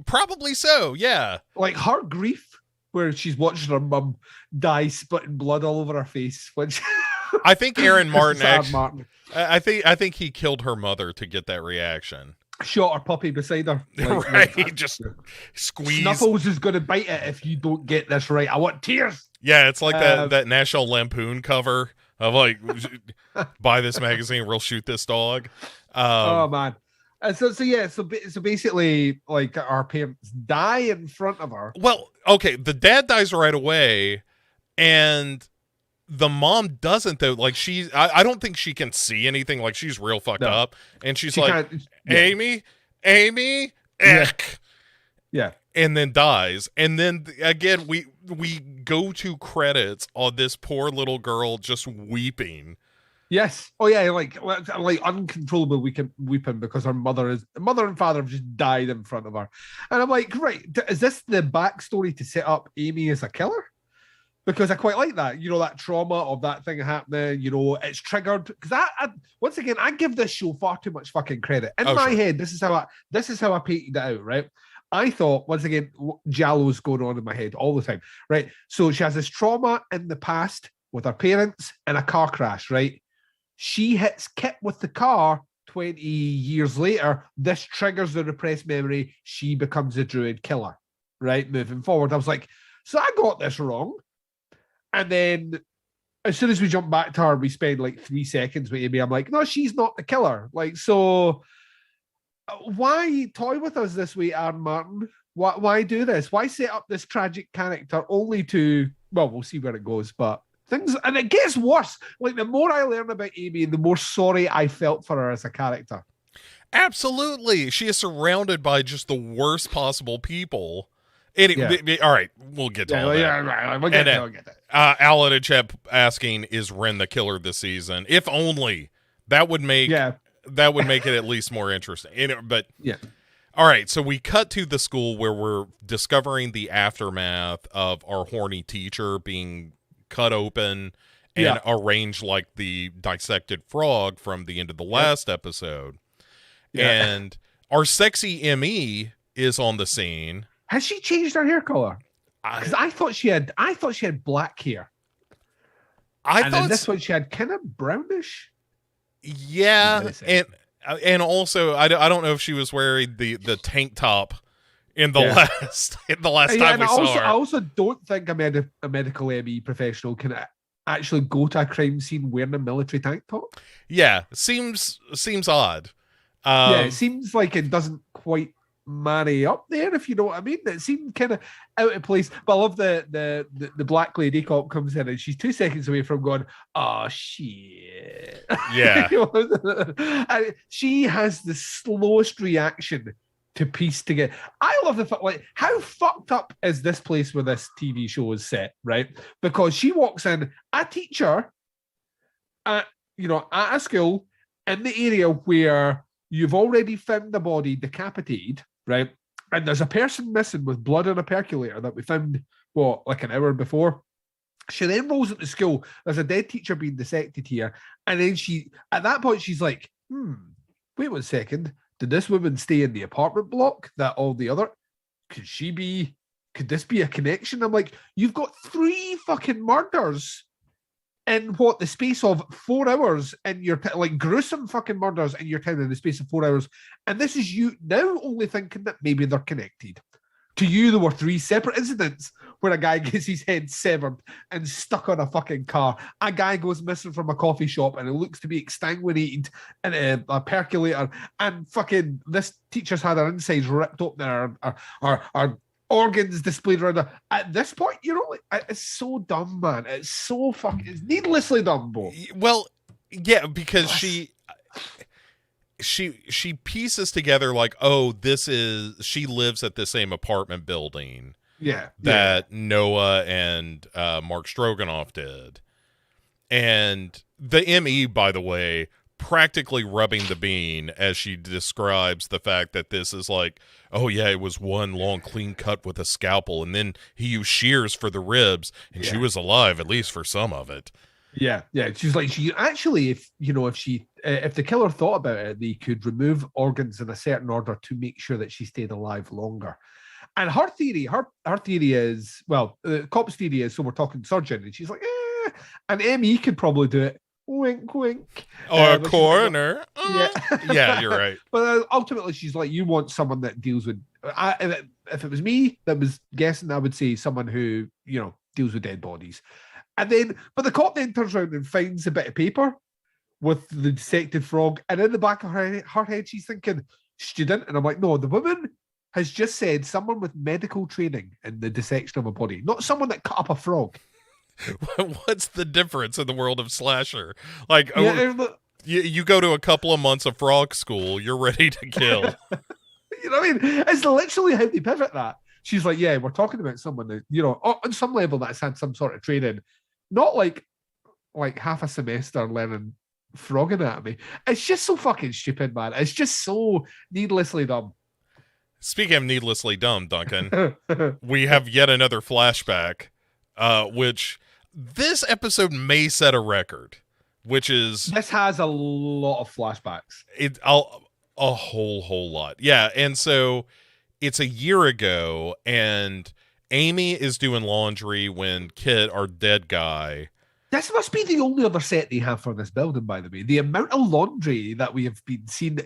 Probably so, yeah. Like, her grief, where she's watching her mum die, spitting blood all over her face, which I think Aaron Martin actually, I think he killed her mother to get that reaction. Shot her puppy beside her. Like, right, just squeeze. Snuffles is going to bite it if you don't get this right. I want tears. Yeah, it's like that National Lampoon cover of like, buy this magazine, we'll shoot this dog. Oh man. So basically, like, our parents die in front of her. Well, okay, the dad dies right away, and the mom doesn't, though. Like, I don't think she can see anything. Like, she's real fucked up, and she's like, Amy, yeah, and then dies. And then again, we go to credits on this poor little girl just weeping. Yes. Oh yeah, like uncontrollable weeping because her mother and father have just died in front of her. And I'm like, right, is this the backstory to set up Amy as a killer? Because I quite like that, that trauma of that thing happening, it's triggered. Because I once again, I give this show far too much fucking credit. In my head, this is how I painted it out, right? I thought, once again, Giallo's going on in my head all the time, right? So she has this trauma in the past with her parents in a car crash, right? She hits Kit with the car 20 years later. This triggers the repressed memory. She becomes a druid killer, right? Moving forward. I was like, so I got this wrong. And then as soon as we jump back to her, we spend like 3 seconds with Amy. I'm like, no, she's not the killer. Like, so why toy with us this way, Aaron Martin? Why do this? Why set up this tragic character only to, well, we'll see where it goes, but things, and it gets worse. Like, the more I learn about Amy, the more sorry I felt for her as a character. Absolutely. She is surrounded by just the worst possible people. Anyway, all right, we'll get to all that. Yeah, right. We'll get that. Alan and Chep asking, is Ren the killer this season? If only. That would make it at least more interesting. But yeah. All right, so we cut to the school where we're discovering the aftermath of our horny teacher being cut open and arranged like the dissected frog from the end of the last episode. Yeah. And our sexy ME is on the scene. Has she changed her hair color? Because I thought she had black hair. And thought this one she had kind of brownish. Yeah, and also I don't know if she was wearing the tank top in the last time we saw her. I also don't think a medical ME professional can actually go to a crime scene wearing a military tank top. Yeah, seems odd. Yeah, it seems like it doesn't quite marry up there, if you know what I mean. It seemed kind of out of place. But I love the black lady cop comes in and she's 2 seconds away from going, oh shit. Yeah. She has the slowest reaction to piece together. I love the fact, like, how fucked up is this place where this TV show is set, right? Because she walks in, a teacher at a school in the area where you've already found the body decapitated, right? And there's a person missing with blood on a percolator that we found, like an hour before. She then rolls into school. There's a dead teacher being dissected here. And then at that point, she's like, wait 1 second. Did this woman stay in the apartment block that all the other, could this be a connection? I'm like, you've got 3 fucking murders in the space of 4 hours in your like gruesome fucking murders in your town in the space of 4 hours. And this is you now only thinking that maybe they're connected. To you, there were 3 separate incidents where a guy gets his head severed and stuck on a fucking car. A guy goes missing from a coffee shop and it looks to be exsanguinated in a percolator. And fucking this teacher's had her insides ripped open, or organs displayed around her. At this point, it's so dumb, man. It's so it's needlessly dumb, Bo. Well, yeah, because she pieces together like, oh, she lives at the same apartment building. Yeah. That Noah and Mark Stroganoff did. And the ME, by the way, practically rubbing the bean as she describes the fact that this is like, oh yeah, it was one long clean cut with a scalpel, and then he used shears for the ribs, and she was alive at least for some of it. Yeah. She's like, she actually, if the killer thought about it, they could remove organs in a certain order to make sure that she stayed alive longer. And her theory is, well, the cop's theory is, so we're talking surgeon, and she's like, and ME could probably do it. Wink, wink. Or a coroner. Yeah, you're right. But ultimately, she's like, you want someone that deals with. If it was me that was guessing, I would say someone who deals with dead bodies. And then, but the cop then turns around and finds a bit of paper with the dissected frog, and in the back of her head, she's thinking student, and I'm like, no, the woman has just said someone with medical training in the dissection of a body, not someone that cut up a frog. What's the difference in the world of slasher? Like, you go to a couple of months of frog school, you're ready to kill. You know what I mean? It's literally how they pivot that. She's like, yeah, we're talking about someone that, on some level that's had some sort of training, not like half a semester learning frog anatomy. It's just so fucking stupid, man. It's just so needlessly dumb. Speaking of needlessly dumb, Duncan, we have yet another flashback, which this episode may set a record, which is... This has a lot of flashbacks. A whole lot. Yeah, and so it's a year ago, and Amy is doing laundry when Kit, our dead guy... This must be the only other set they have for this building, by the way. The amount of laundry that we have been seeing.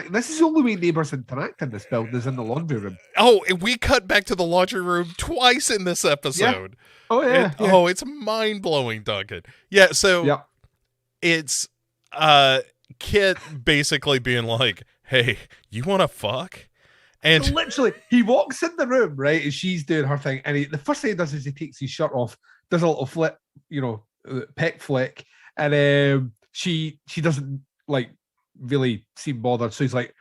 This is the only way neighbours interact in this building is in the laundry room. Oh, we cut back to the laundry room twice in this episode. Yeah. Oh, yeah. Oh, it's mind-blowing, Duncan. Yeah, so it's Kit basically being like, hey, you want to fuck? And literally, he walks in the room, right, and she's doing her thing, and the first thing he does is he takes his shirt off, does a little flip, peck flick, and she doesn't like really seem bothered, so he's like,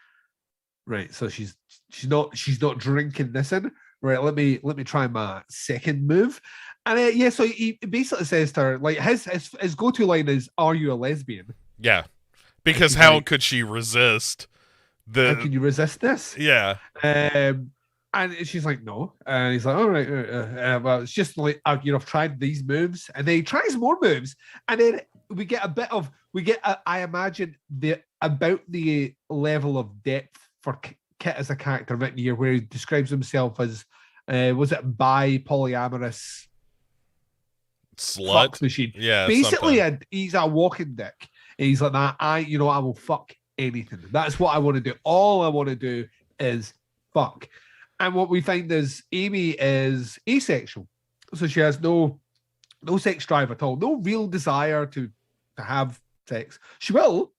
right, so she's not drinking this in, right, let me try my second move. And so he basically says to her, like, his go-to line is, are you a lesbian? Yeah, because how could she resist how can you resist this? Yeah. And she's like, no. And he's like, all right. Well, it's just like, I've tried these moves. And then he tries more moves. And then we get, I imagine, about the level of depth for Kit as a character written here, where he describes himself as, was it polyamorous slut machine? Yeah. Basically, he's a walking dick. And he's like, that. I will fuck anything. That's what I want to do. All I want to do is fuck. And what we find is Amy is asexual. So she has no No sex drive at all. No real desire to have sex. She will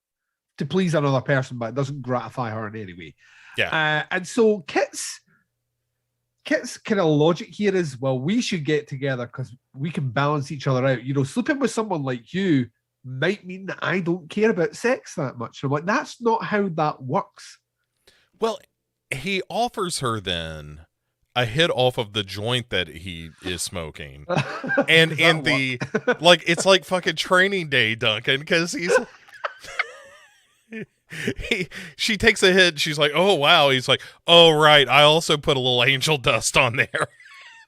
to please another person, but it doesn't gratify her in any way. Yeah. And so Kit's kind of logic here is, well, we should get together because we can balance each other out. You know, sleeping with someone like you might mean that I don't care about sex that much. I'm like, that's not how that works. Well, he offers her then a hit off of the joint that he is smoking. And in the like, it's like fucking Training Day, Duncan, because she takes a hit, she's like, oh wow. He's like, oh right, I also put a little angel dust on there.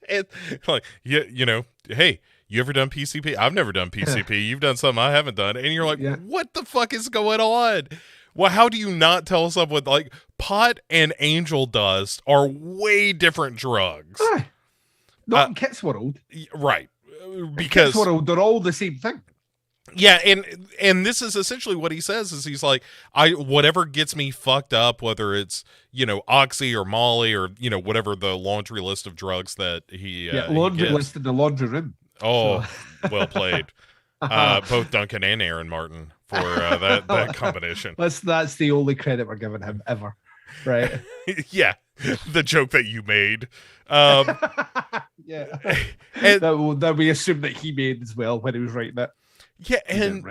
And like, you know, hey, you ever done PCP? I've never done PCP. You've done something I haven't done. And you're like, what the fuck is going on? Well, how do you not tell someone, like, pot and angel dust are way different drugs? Not in Kit's world. Right. Because in Kit's world, they're all the same thing. Yeah, and this is essentially what he says is he's like, whatever gets me fucked up, whether it's, you know, Oxy or Molly or, you know, whatever the laundry list of drugs that he laundry list in the laundry room. Oh, so. Well played. Both Duncan and Aaron Martin for that combination. That's the only credit we're giving him ever, right? Yeah, the joke that you made. Yeah, and that we assume that he made as well when he was writing it. Yeah, and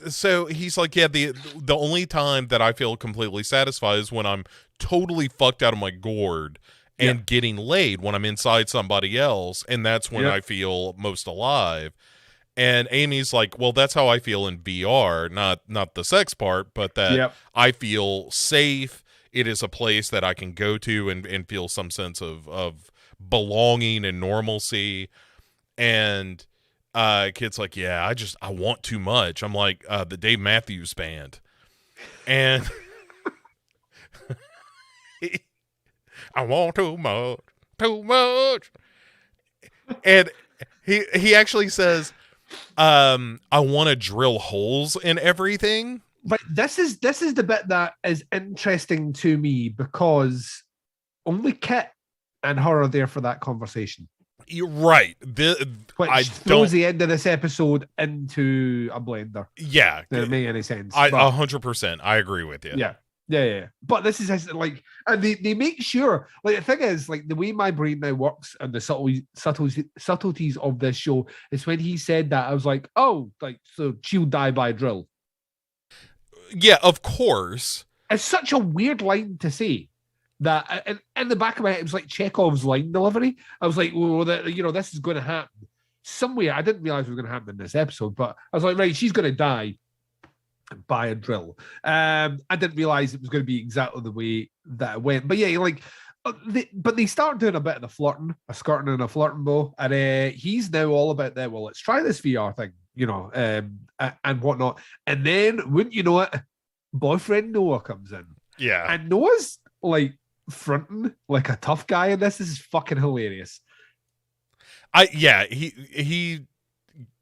so he's like, yeah, the only time that I feel completely satisfied is when I'm totally fucked out of my gourd and getting laid when I'm inside somebody else, and that's when I feel most alive. And Amy's like, well, that's how I feel in VR, not the sex part, but that I feel safe. It is a place that I can go to and feel some sense of belonging and normalcy. And Kid's like, yeah, I want too much. I'm like, the Dave Matthews Band. And I want too much. And he actually says, I want to drill holes in everything. But this is the bit that is interesting to me because only Kit and her are there for that conversation. You're right. Which throws the end of this episode into a blender. Yeah. Doesn't make any sense. 100%. I agree with you. Yeah. But this is like, and they make sure, like, the thing is, like, the way my brain now works and the subtleties of this show is when he said that, I was like, oh, like, so she'll die by a drill. Yeah, of course. It's such a weird line to say. That in the back of my head, it was like Chekhov's line delivery. I was like, well, this is going to happen somewhere. I didn't realize it was going to happen in this episode, but I was like, right, she's going to die by a drill. I didn't realize it was going to be exactly the way that it went. But yeah, like, but they start doing a bit of the flirting, a skirting and a flirting, Bo, and he's now all about that. Well, let's try this VR thing, you know, and whatnot. And then, wouldn't you know it, boyfriend Noah comes in. Yeah, and Noah's like fronting like a tough guy, and this is fucking hilarious. He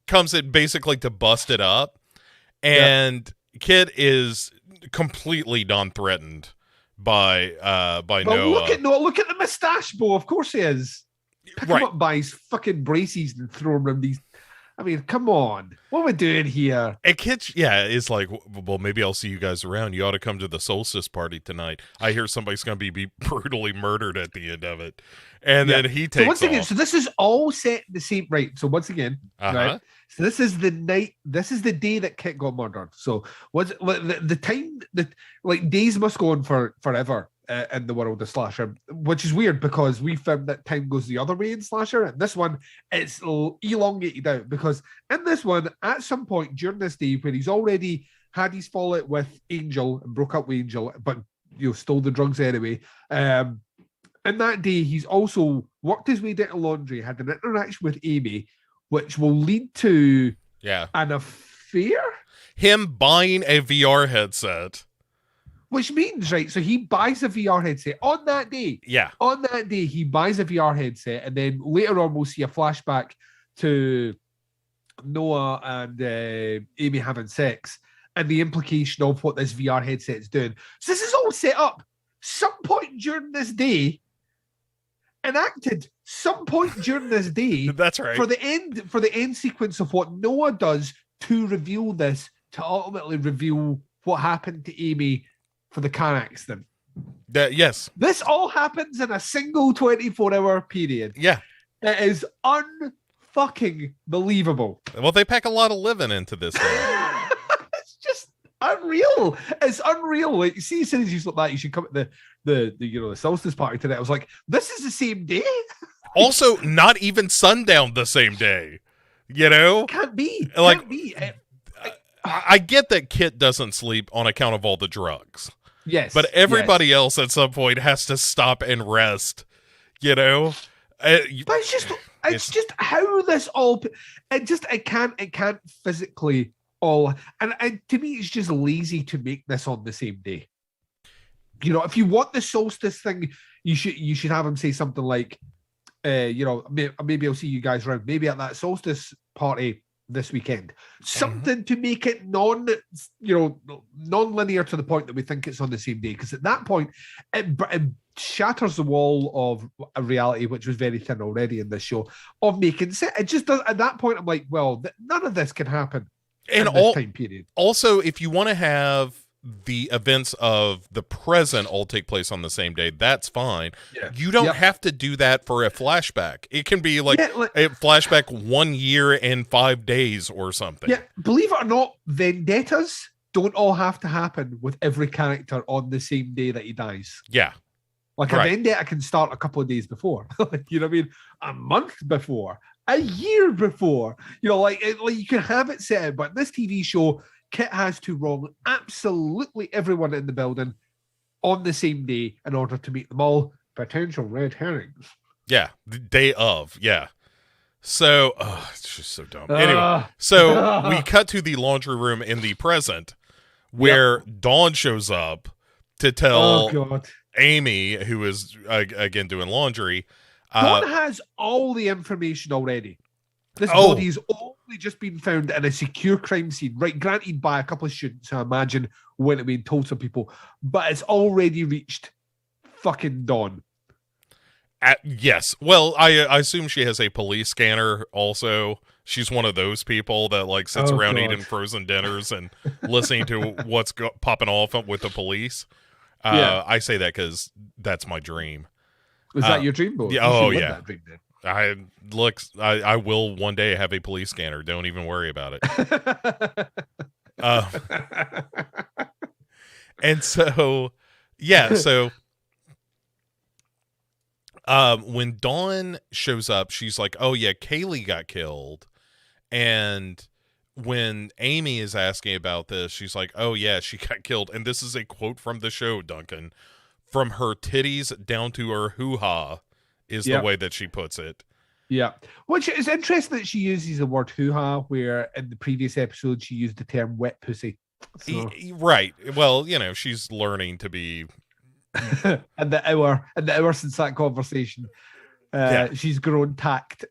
comes in basically to bust it up, and Kid is completely non-threatened by Noah. Look at the mustache, Bo. Of course he is. Pick him up by his fucking braces and throw him around these. I mean, come on. What are we doing here? And Kid, is like, well, maybe I'll see you guys around. You ought to come to the solstice party tonight. I hear somebody's going to be brutally murdered at the end of it. And then he takes off. So this is all set the same, right? So once again, right? So this is the night, this is the day that Kit got murdered. So what's the time that, like, days must go on forever in the world of slasher, which is weird because we found that time goes the other way in slasher, and this one it's elongated out because in this one, at some point during this day where he's already had his fallout with Angel and broke up with Angel, but stole the drugs anyway. In that day, he's also worked his way down to laundry, had an interaction with Amy, which will lead to an affair. Him buying a VR headset. Which means, right, so he buys a VR headset on that day. Yeah. On that day, he buys a VR headset, and then later on, we'll see a flashback to Noah and Amy having sex, and the implication of what this VR headset is doing. So this is all set up. Some point during this day, enacted some point during this day. That's right. For the end sequence of what Noah does to reveal this, to ultimately reveal what happened to Amy for the car accident. Yes. This all happens in a single 24-hour period. Yeah. It is unfucking believable. Well, they pack a lot of living into this thing. It's just unreal. It's unreal. Like, see, as soon as you look like that, you should come at the solstice party today. I was like, this is the same day. Also, not even sundown the same day. You know, Can't be. Like, Can't be. I get that Kit doesn't sleep on account of all the drugs. Yes, but everybody else at some point has to stop and rest. You know, but it's just how this all. It can't physically all. And to me, it's just lazy to make this on the same day. You know, if you want the solstice thing, you should have him say something like, maybe I'll see you guys around. Maybe at that solstice party this weekend, something to make it non-linear to the point that we think it's on the same day, because at that point it shatters the wall of a reality which was very thin already in this show of making sense. It just does. At that point I'm like, well, none of this can happen in this time period. Also, if you want to have the events of the present all take place on the same day, that's fine. You don't have to do that for a flashback. It can be like a flashback 1 year and 5 days or something. Yeah, believe it or not, vendettas don't all have to happen with every character on the same day that he dies. Yeah. Like a vendetta can start a couple of days before. You know what I mean? A month before, a year before. You know, like you can have it set, but this TV show, Kit has to wrong absolutely everyone in the building on the same day in order to meet them all. Potential red herrings. Yeah, the day of. Yeah. So, it's just so dumb. Anyway, so we cut to the laundry room in the present where Dawn shows up to tell Amy, who is, again, doing laundry. Dawn has all the information already. This body's only just been found in a secure crime scene, right? Granted by a couple of students, I imagine, when it being told to people, but it's already reached fucking Dawn. Yes. Well, I assume she has a police scanner also. She's one of those people that like sits around eating frozen dinners and listening to what's popping off with the police. I say that because that's my dream. Was that your dream, Bo? Yeah. Oh, yeah. I will one day have a police scanner. Don't even worry about it. And so, yeah. So, when Dawn shows up, she's like, "Oh yeah, Kaylee got killed," and when Amy is asking about this, she's like, "Oh yeah, she got killed." And this is a quote from the show, Duncan. From her titties down to her hoo-ha is the way that she puts it. Yeah. Which is interesting that she uses the word hoo-ha, where in the previous episode she used the term wet pussy. So. Right. Well, you know, she's learning to be and the hour since that conversation. She's grown tact.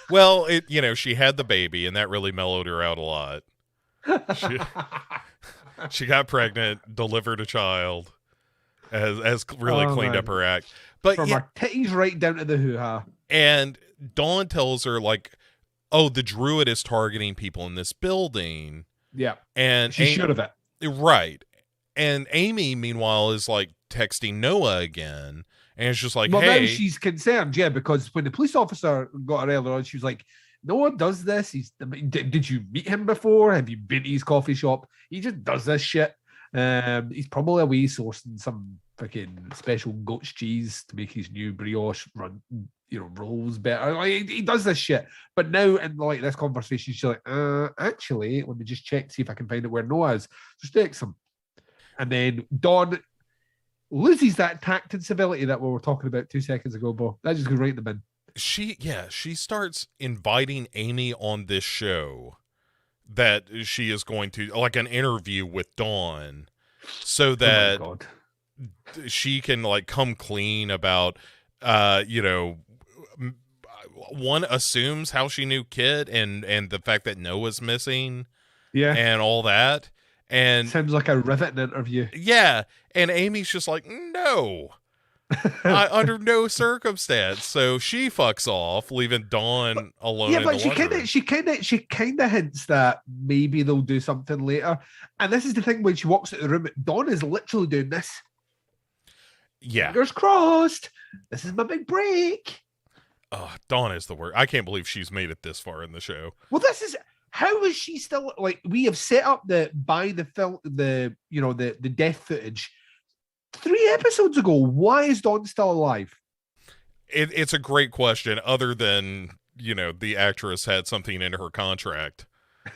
Well, she had the baby and that really mellowed her out a lot. She got pregnant, delivered a child. Has really cleaned up her act. But from her titties right down to the hoo-ha. And Dawn tells her, like, oh, the druid is targeting people in this building. Yeah. And she should have it. Right. And Amy, meanwhile, is like texting Noah again. And it's just like, hey. Now she's concerned, because when the police officer got her earlier on, she was like, Noah does this. Did you meet him before? Have you been to his coffee shop? He just does this shit. He's probably away sourcing some fucking special goat's cheese to make his new brioche rolls better. Like, he does this shit. But now in like this conversation, she's like, actually, let me just check to see if I can find out where Noah is. Just text him. And then Dawn loses that tact and civility that we were talking about 2 seconds ago, Bo. That just goes right in the bin. She starts inviting Amy on this show that she is going to, like, an interview with Dawn, so that she can like come clean about, one assumes how she knew Kit and the fact that Noah's missing, and all that, and sounds like a riveting interview. Yeah, and Amy's just like, no, Under no circumstance. So she fucks off, leaving Dawn alone. Yeah, but she kind of hints that maybe they'll do something later. And this is the thing: when she walks out of the room, Dawn is literally doing this. Yeah, fingers crossed. This is my big break. Oh, Dawn is the worst. I can't believe she's made it this far in the show. Well, this is how is she still like? We have set up the film, the death footage 3 episodes ago. Why is Dawn still alive? It's a great question. Other than the actress had something in her contract.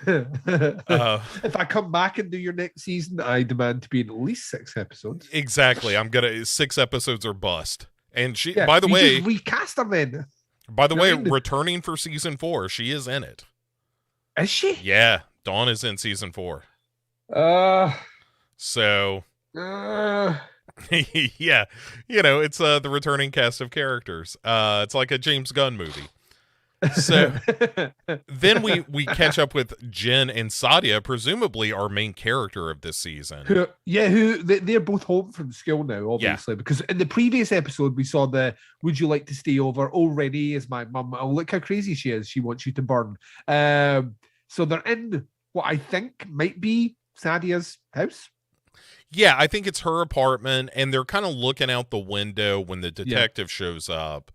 If I come back and do your next season, I demand to be in at least 6 episodes. Exactly. 6 episodes or bust. And she, by the way, recast her then. By the way, returning for season 4, she is in it. Is she? Yeah, Dawn is in season 4. So. Yeah, it's the returning cast of characters. It's like a James Gunn movie. So then we catch up with Jen and Sadia, presumably our main character of this season. They're both home from school now, obviously, because in the previous episode we saw the "Would you like to stay over? Oh, Rennie is my mum. Oh, look how crazy she is. She wants you to burn." So they're in what I think might be Sadia's house. Yeah, I think it's her apartment, and they're kind of looking out the window when the detective shows up.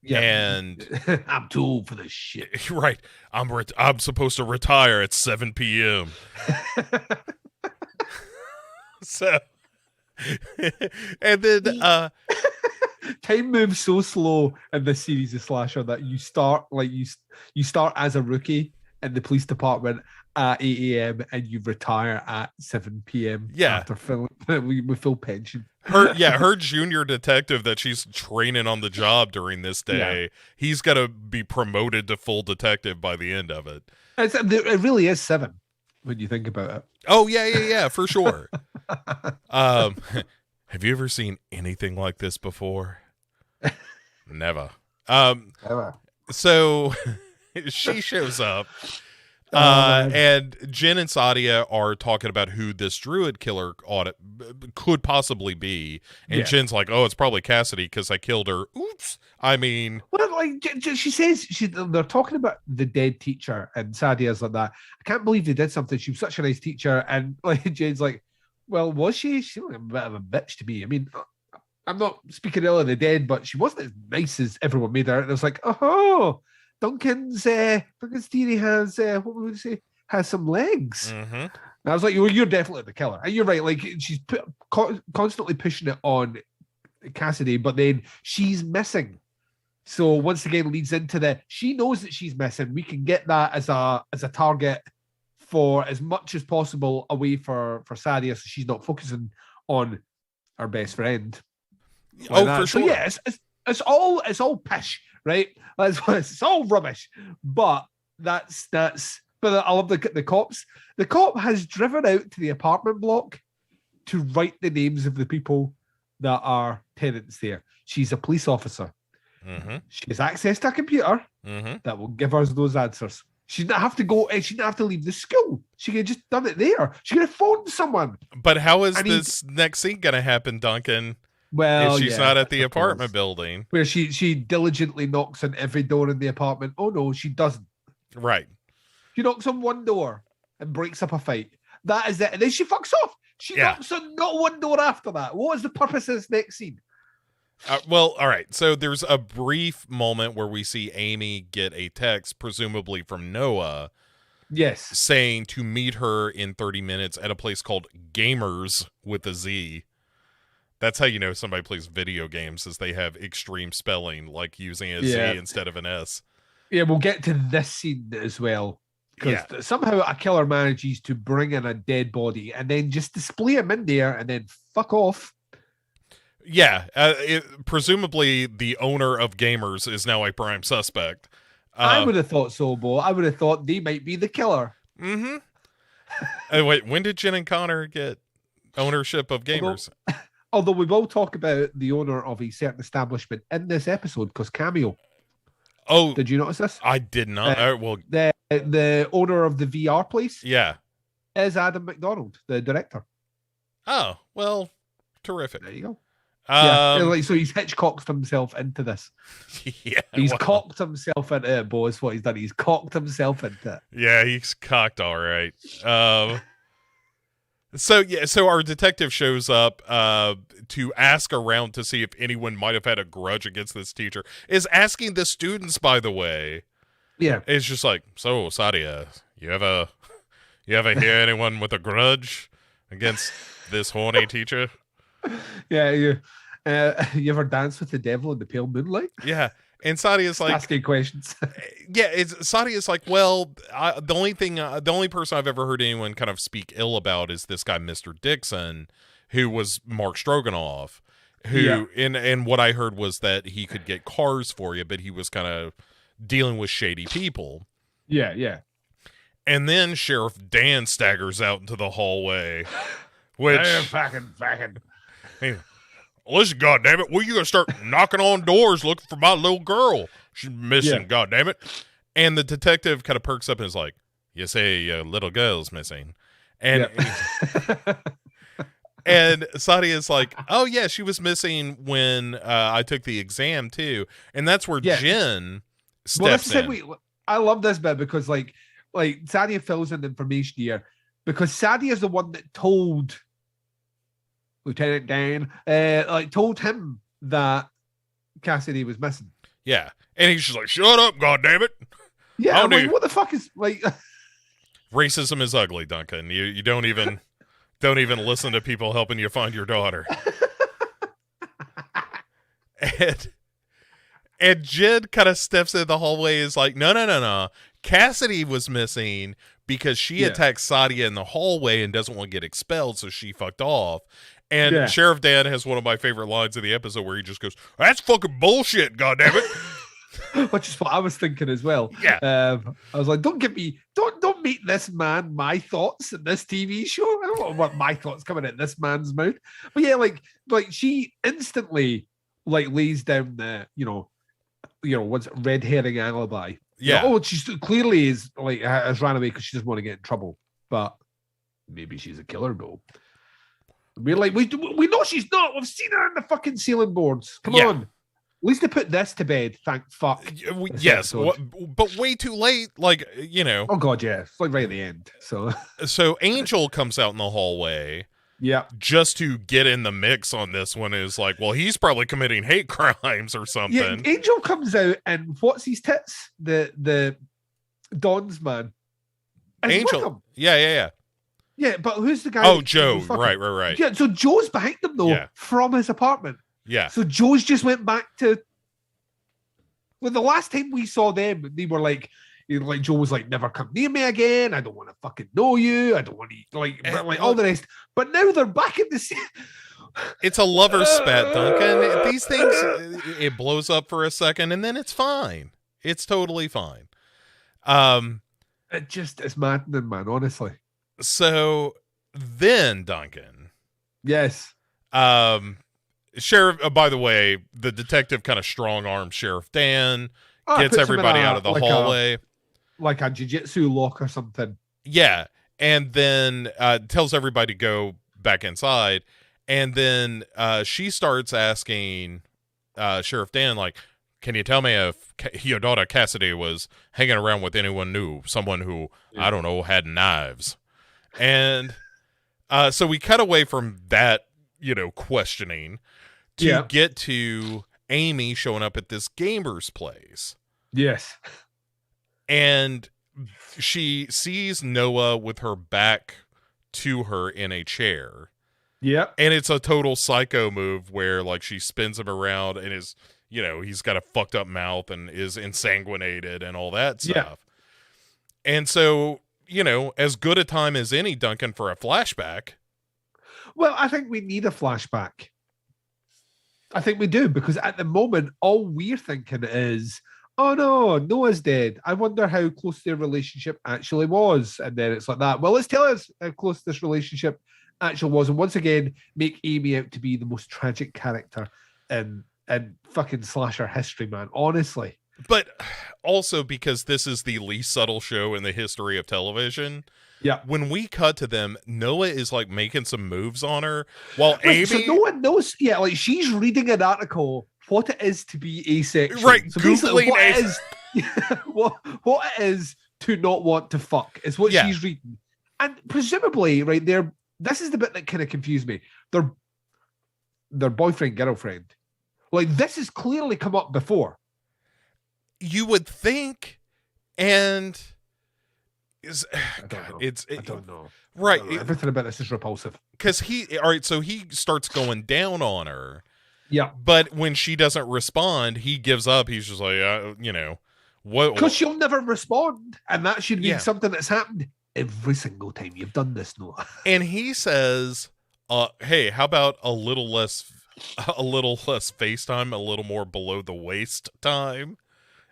Yeah, and I'm too old for this shit. Right, I'm supposed to retire at 7 p.m. So, and then time moves so slow in this series of slasher that you start you start as a rookie in the police department at 8 a.m. and you retire at 7 p.m. after with full pension. Her junior detective that she's training on the job during this day, he's got to be promoted to full detective by the end of it. It really is 7 when you think about it. Oh, yeah, for sure. Have you ever seen anything like this before? Never. Never. So she shows up. And Jen and Sadia are talking about who this druid killer could possibly be. And Jen's like, oh, it's probably Cassidy because I killed her. Oops. I mean. Well, like she says, they're talking about the dead teacher, and Sadia's like that. I can't believe they did something. She was such a nice teacher. And like Jen's like, well, was she? She was a bit of a bitch to me. I mean, I'm not speaking ill of the dead, but she wasn't as nice as everyone made her. And it was like, oh, Duncan's theory has what would we say has some legs. Mm-hmm. And I was like, you're definitely the killer, and you're right. Like she's constantly pushing it on Cassidy, but then she's missing. So once again, leads into she knows that she's missing. We can get that as a target for as much as possible away for Sadia, so she's not focusing on our best friend. For sure. So yeah, it's all pish. Right, it's all rubbish, but that's. But I love the cops. The cop has driven out to the apartment block to write the names of the people that are tenants there. She's a police officer. Mm-hmm. She has access to a computer that will give us those answers. She didn't have to go. She didn't have to leave the school. She could have just done it there. She could have phoned someone. But how is this next scene going to happen, Duncan? Well, if she's not at the apartment building, where she diligently knocks on every door in the apartment. Oh no, she doesn't. Right. She knocks on one door and breaks up a fight. That is it. And then she fucks off. She knocks on not one door after that. What is the purpose of this next scene? Well, all right. So there's a brief moment where we see Amy get a text, presumably from Noah. Yes. Saying to meet her in 30 minutes at a place called Gamers with a Z. That's how you know somebody plays video games, is they have extreme spelling, like using a Z instead of an S. Yeah, we'll get to this scene as well. Because somehow a killer manages to bring in a dead body and then just display him in there and then fuck off. Yeah, presumably the owner of Gamers is now a prime suspect. I would have thought so, Bo. I would have thought they might be the killer. Mm-hmm. Wait, when did Jen and Connor get ownership of Gamers? Although we will talk about the owner of a certain establishment in this episode, because cameo. Oh, did you notice this? I did not. The owner of the VR place, is Adam McDonald, the director. Oh, well, terrific. There you go. Like, so he's Hitchcocked himself into this. Yeah, he's cocked himself into it, Bo, is what he's done. He's cocked himself into it. Yeah, he's cocked all right. So our detective shows up to ask around to see if anyone might have had a grudge against this teacher. Is asking the students, by the way. Yeah. It's just like, so Sadia, you ever hear anyone with a grudge against this horny teacher? Yeah, you ever dance with the devil in the pale moonlight? Yeah. And Sadia's like asking questions. Yeah, Sadia's like, well, the only person I've ever heard anyone kind of speak ill about is this guy, Mr. Dixon, who was Mark Stroganoff, who and what I heard was that he could get cars for you, but he was kind of dealing with shady people. Yeah. And then Sheriff Dan staggers out into the hallway, which fucking. Hey, listen, goddammit, when you gonna start knocking on doors looking for my little girl? She's missing, goddammit. And the detective kind of perks up and is like, you say your little girl's missing. And and Sadia's like, oh yeah, she was missing when I took the exam too. And that's where Jen steps in. I love this bit because like Sadia fills in the information here because Sadia is the one that told Lieutenant Dan, told him that Cassidy was missing. Yeah. And he's just like, shut up, goddammit. Yeah, I'm like, what the fuck is like racism is ugly, Duncan. You don't even listen to people helping you find your daughter. and Jen kind of steps in the hallway is like, no. Cassidy was missing because she attacked Sadia in the hallway and doesn't want to get expelled, so she fucked off. And Sheriff Dan has one of my favorite lines of the episode where he just goes, that's fucking bullshit, goddammit. Which is what I was thinking as well. Yeah. I was like, don't make this man my thoughts in this TV show. I don't want my thoughts coming out this man's mouth. But yeah, like she instantly lays down the, what's it, red herring alibi. Yeah. She's clearly has ran away because she doesn't want to get in trouble. But maybe she's a killer, Bo. We're like, we know she's not. We've seen her on the fucking ceiling boards. Come on. At least they put this to bed. Thank fuck. Yes, but way too late. Oh god, yeah. It's like right at the end. So Angel comes out in the hallway. Yeah. Just to get in the mix on this one is like, well, he's probably committing hate crimes or something. Yeah, Angel comes out and what's his tits? The Don's man. Angel. Yeah. Yeah, but who's the guy? Oh, Joe. Right. Yeah, so Joe's behind them though, from his apartment. Yeah. So Joe's just went back to. Well, the last time we saw them, they were like Joe was like, "Never come near me again. I don't want to fucking know you. I don't want to all the rest." But now they're back in the same. It's a lover's spat, Duncan. These things, it blows up for a second and then it's fine. It's totally fine. It's maddening, man. Honestly. So then, Duncan. Yes. Sheriff, by the way, the detective kind of strong arms Sheriff Dan, gets everybody out of the hallway. Like a jiu-jitsu lock or something. Yeah. And then tells everybody to go back inside. And then she starts asking Sheriff Dan, like, can you tell me if your daughter Cassidy was hanging around with anyone new, someone who, I don't know, had knives? And so we cut away from that, questioning to get to Amy showing up at this gamer's place. Yes. And she sees Noah with her back to her in a chair. Yep. And it's a total psycho move where she spins him around and is, he's got a fucked up mouth and is insanguinated and all that stuff. Yeah. And so, as good a time as any, Duncan, for a flashback. Well, I think we need a flashback. I think we do, because at the moment, all we're thinking is, oh no, Noah's dead. I wonder how close their relationship actually was. And then it's like that. Well, let's tell us how close this relationship actually was. And once again, make Amy out to be the most tragic character in fucking slasher history, man. Honestly. But also because this is the least subtle show in the history of television. Yeah. When we cut to them, Noah is like making some moves on her while Right, Amy. So no one knows. Yeah, like she's reading an article what it is to be asexual. Right. So basically, Googling what it is, what it is to not want to fuck is what she's reading, and presumably, right there. This is the bit that kind of confused me. Their boyfriend girlfriend, like this has clearly come up before. You would think, and is I don't know. Right. I don't know. Everything about this is repulsive. Because all right, so he starts going down on her. Yeah. But when she doesn't respond, he gives up. He's just like, what? Because she'll never respond. And that should be something that's happened every single time you've done this, Noah. And he says, hey, how about a little less FaceTime, a little more below the waist time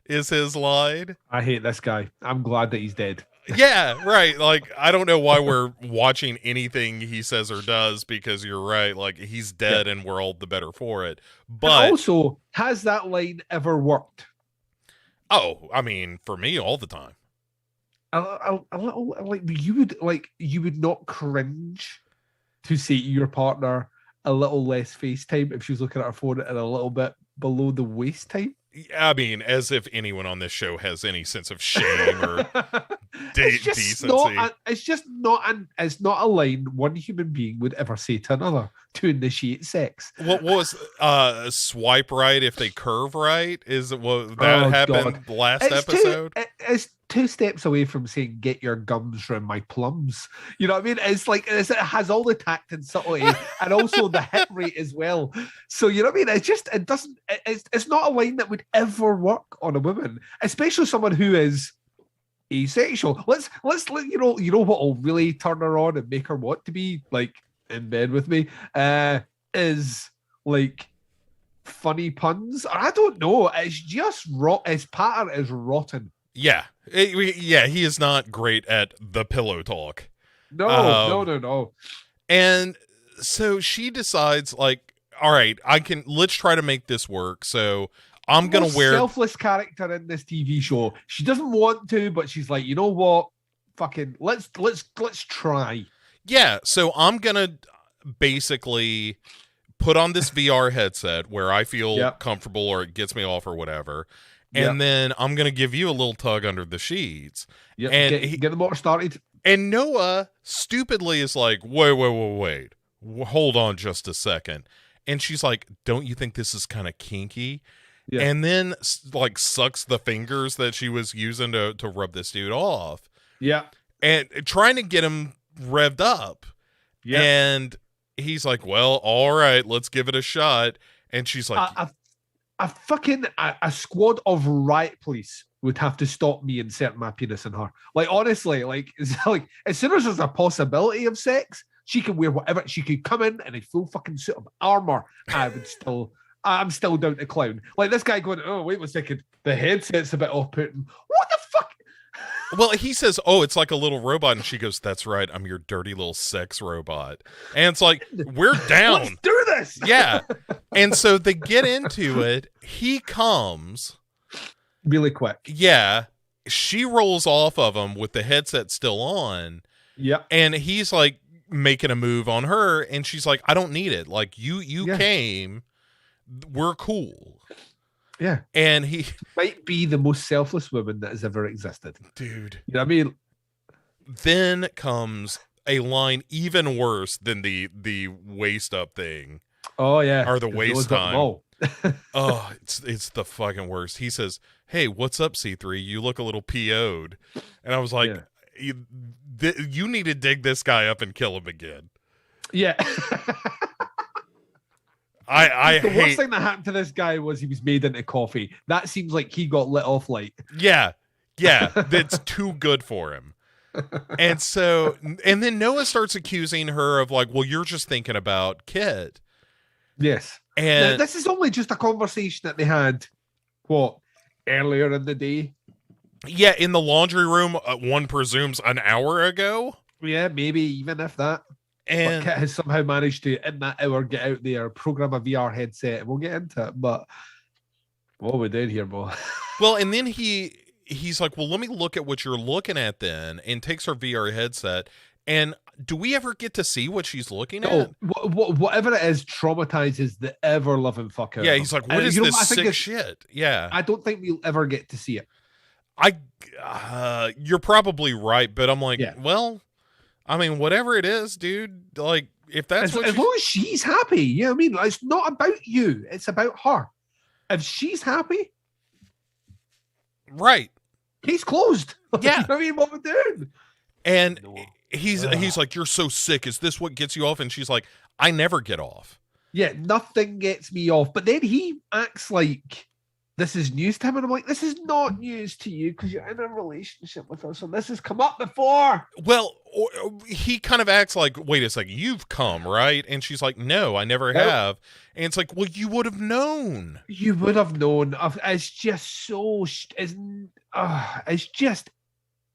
is his line. I hate this guy. I'm glad that he's dead. Yeah, right. Like, I don't know why we're watching anything he says or does, because you're right. Like, he's dead and we're all the better for it. But and also, has that line ever worked? Oh, I mean, for me, all the time. A little, you would not cringe to say to your partner a little less FaceTime if she was looking at her phone and a little bit below the waist time. I mean, as if anyone on this show has any sense of shame or decency. It's not a line one human being would ever say to another to initiate sex. What was swipe right if they curve right? Is it what that happened last episode? It's 2 steps away from saying "get your gums around my plums." You know what I mean? It's like it has all the tact and subtlety, and also the hit rate as well. So you know what I mean? It's not a line that would ever work on a woman, especially someone who is asexual. Let's you know what will really turn her on and make her want to be like in bed with me is like funny puns. I don't know. It's just his pattern is rotten. Yeah. He is not great at the pillow talk. No. And so she decides, like, all right, let's try to make this work. So I'm going to wear selfless character in this TV show. She doesn't want to, but she's like, you know what? Fucking let's try. Yeah. So I'm going to basically put on this VR headset where I feel comfortable or it gets me off or whatever. And then I'm going to give you a little tug under the sheets. Yep. And get the motor started. And Noah stupidly is like, wait. Hold on just a second. And she's like, don't you think this is kind of kinky? Yeah. And then like sucks the fingers that she was using to rub this dude off. Yeah. And trying to get him revved up. Yeah. And he's like, well, all right, let's give it a shot. And she's like, a squad of riot police would have to stop me inserting my penis in her. Like, honestly, it's like as soon as there's a possibility of sex, she can wear whatever. She could come in a full fucking suit of armor. I'm still down to clown. Like this guy going, oh, wait a second, the headset's a bit off-putting. What the fuck? Well, he says, oh, it's like a little robot. And she goes, that's right. I'm your dirty little sex robot. And it's like, we're down. Let's do this. Yeah. And so they get into it. He comes. Really quick. Yeah. She rolls off of him with the headset still on. Yeah. And he's like making a move on her. And she's like, I don't need it. Like, you came. We're cool. Yeah. And he might be the most selfless woman that has ever existed. Dude. You know what I mean? Then comes a line even worse than the waist up thing. Oh yeah. Or the waist time. Oh, it's the fucking worst. He says, hey, what's up, C3? You look a little PO'd. And I was like, you need to dig this guy up and kill him again. Yeah. The worst thing that happened to this guy was he was made into coffee. That seems like he got lit off light. Yeah. That's too good for him. And so, and then Noah starts accusing her of like, well, you're just thinking about Kit. Yes. And now, this is only just a conversation that they had, earlier in the day? Yeah, in the laundry room, one presumes an hour ago. Yeah, maybe even if that. And Kit has somehow managed to, in that hour, get out there, program a VR headset, and we'll get into it. But What we did here, boy. Well, and then he's like, well, let me look at what you're looking at then, and takes her VR headset. And do we ever get to see what she's looking at? Whatever it is traumatizes the ever loving fuck out. Yeah, he's like, what is this sick shit? Yeah. I don't think we'll ever get to see it. You're probably right, but I'm like, Yeah. well, I mean, whatever it is, dude, like, if that's as long as she's happy, you know what I mean? It's not about you, it's about her. If she's happy, right, case closed. Yeah. You know what I mean? What we're doing. And he's like, you're so sick. Is this what gets you off? And she's like, I never get off. Yeah, nothing gets me off. But then he acts like this is news to him. And I'm like, this is not news to you because you're in a relationship with us. And this has come up before. Well, he kind of acts like, wait a second, you've come, right? And she's like, no, I never have. And it's like, well, you would have known. You would have known. It's just so, it's just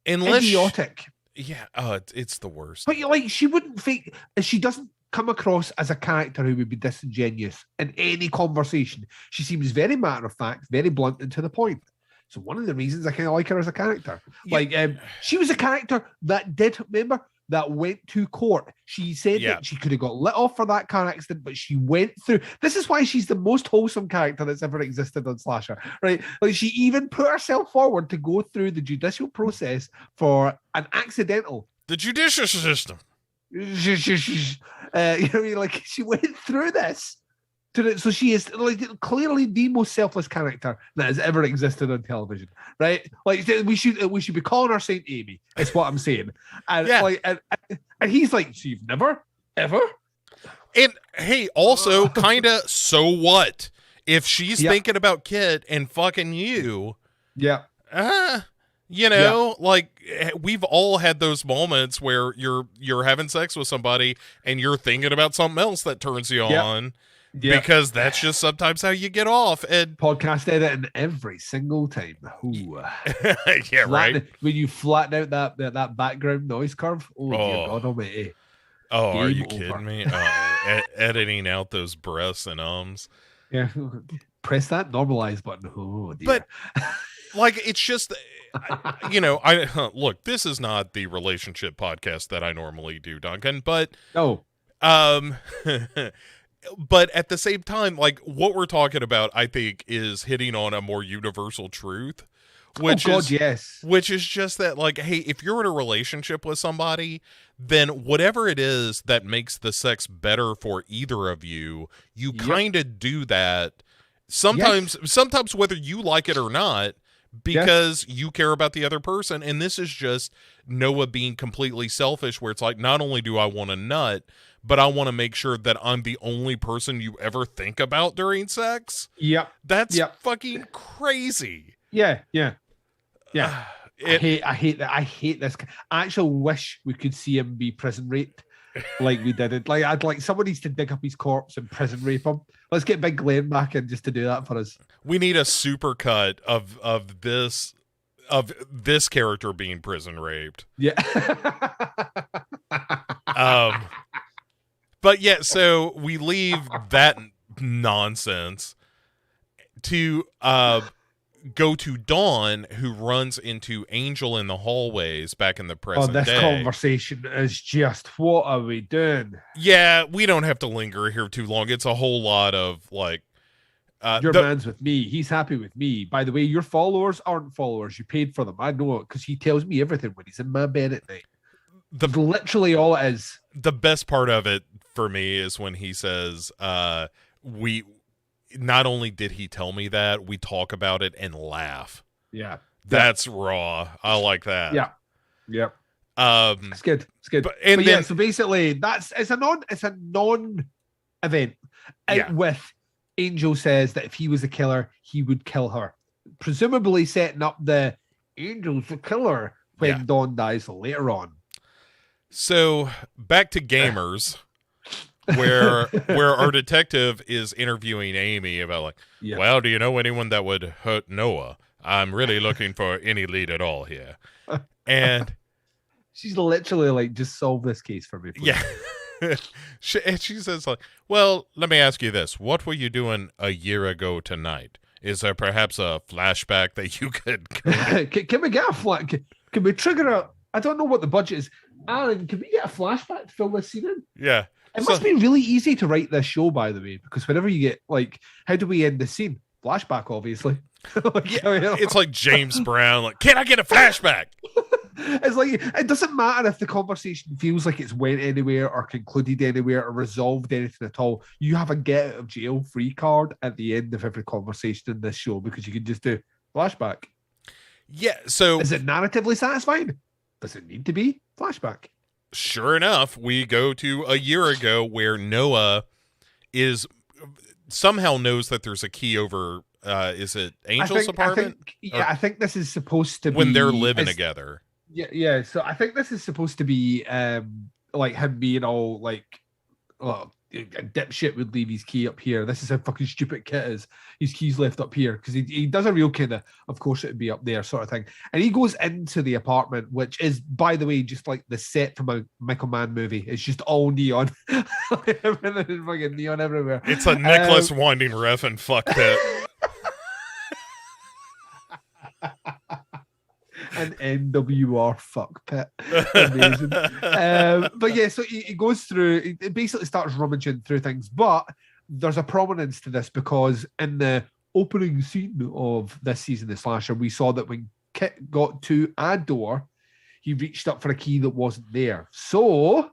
idiotic. Yeah, it's the worst. But she wouldn't fake, she doesn't come across as a character who would be disingenuous in any conversation. She seems very matter of fact, very blunt and to the point. So one of the reasons I kind of like her as a character, she was a character that went to court. She said that she could have got let off for that car accident, but she went through. This is why she's the most wholesome character that's ever existed on Slasher, right? Like she even put herself forward to go through the judicial process for an accidental. The judicial system. You know what I mean? Like she went through this. So she is like clearly the most selfless character that has ever existed on television, right? Like we should be calling her Saint Amy. Is what I'm saying. And and he's like, so you've never ever. And hey, also kind of so what if she's thinking about Kit and fucking you? Yeah. Like we've all had those moments where you're having sex with somebody and you're thinking about something else that turns you on. Yeah. Because that's just sometimes how you get off. And podcast editing every single time. Yeah, right. When you flatten out that background noise curve. Oh, dear God almighty. Oh, are you kidding me? Editing out those breaths and ums. Yeah. Press that normalize button. Oh, dear. But like, it's just, I look, this is not the relationship podcast that I normally do, Duncan, but no. But at the same time, like what we're talking about, I think is hitting on a more universal truth, which is just that, like, hey, if you're in a relationship with somebody, then whatever it is that makes the sex better for either of you, you kind of do that. Sometimes whether you like it or not, because you care about the other person. And this is just Noah being completely selfish, where it's like, not only do I want a nut, but I want to make sure that I'm the only person you ever think about during sex. Yep. That's fucking crazy. Yeah. I hate that. I hate this. I actually wish we could see him be prison raped like we did it. Like I'd like somebody needs to dig up his corpse and prison rape him. Let's get Big Glenn back in just to do that for us. We need a super cut of this character being prison raped. Yeah. But yeah, so we leave that nonsense to go to Dawn, who runs into Angel in the hallways back in the present day. This conversation is just, what are we doing? Yeah, we don't have to linger here too long. It's a whole lot of like, your man's with me. He's happy with me. By the way, your followers aren't followers. You paid for them. I know it because he tells me everything when he's in my bed at night. Literally all it is. The best part of it for me is when he says, we not only did he tell me that, we talk about it and laugh. Yeah. That's raw. I like that. Yeah. Yep. It's good. It's good. But then, so basically it's a non event with Angel says that if he was a killer, he would kill her. Presumably setting up the Angel's the killer when Dawn dies later on. So back to Gamers, where our detective is interviewing Amy about like, well, do you know anyone that would hurt Noah? I'm really looking for any lead at all here. And she's literally like, just solve this case for me, please. Yeah. she says like, well, let me ask you this. What were you doing a year ago tonight? Is there perhaps a flashback that you could can we get a can we trigger a, I don't know what the budget is. Alan, can we get a flashback to fill this scene in? Yeah. It must be really easy to write this show, by the way, because whenever you get, like, how do we end the scene? Flashback, obviously. It's like James Brown, like, can I get a flashback? It's like, it doesn't matter if the conversation feels like it's went anywhere or concluded anywhere or resolved anything at all. You have a get out of jail free card at the end of every conversation in this show because you can just do flashback. Yeah, so... Is it narratively satisfying? Does it need to be? Flashback. Sure enough, we go to a year ago where Noah somehow knows that there's a key over, is it Angel's apartment? I think this is supposed to be... When they're living together. Yeah. So I think this is supposed to be like him being all like, oh, a dipshit would leave his key up here. This is how fucking stupid Kit is. His key's left up here because he does a real kind of course it would be up there sort of thing. And he goes into the apartment, which is, by the way, just like the set from a Michael Mann movie. It's just all neon. Everything is fucking neon everywhere. It's a Nicholas Winding Refn fuck pit. An NWR fuck pit. Amazing. But yeah, so he goes through, it basically starts rummaging through things, but there's a prominence to this because in the opening scene of this season of Slasher, we saw that when Kit got to a door, he reached up for a key that wasn't there. So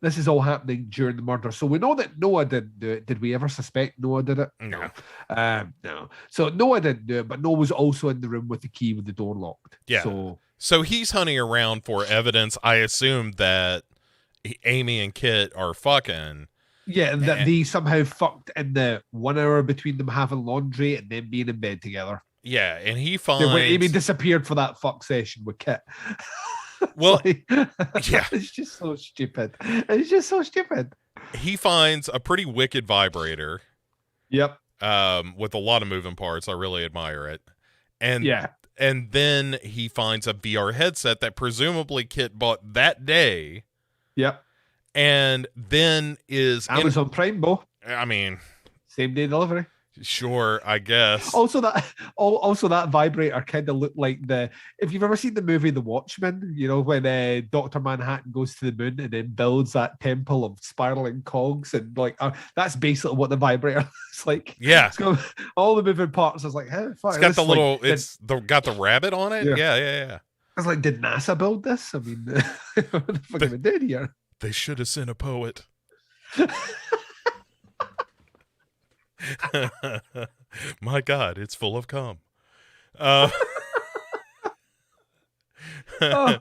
this is all happening during the murder. So we know that Noah didn't do it. Did we ever suspect Noah did it? No. No. So Noah didn't do it, but Noah was also in the room with the key with the door locked. Yeah. So he's hunting around for evidence. I assume that Amy and Kit are fucking. Yeah, and that they somehow fucked in the 1 hour between them having laundry and then being in bed together. Yeah, and he finds... When Amy disappeared for that fuck session with Kit. Well, yeah. It's just so stupid. It's just so stupid. He finds a pretty wicked vibrator. Yep. With a lot of moving parts. I really admire it. And yeah. And then he finds a VR headset that presumably Kit bought that day. Yep. And then is Amazon Prime, Bo. I mean, same day delivery. Sure, I guess. Also that vibrator kind of looked like if you've ever seen the movie The Watchmen, you know, when Dr. Manhattan goes to the moon and then builds that temple of spiraling cogs, and like that's basically what the vibrator is like. Yeah. It's got all the moving parts. I was like, hey, fuck. It's got the little, got the rabbit on it. Yeah. I was like, did NASA build this? I mean, what the fuck have we did here? They should have sent a poet. My God, it's full of cum. Yeah. And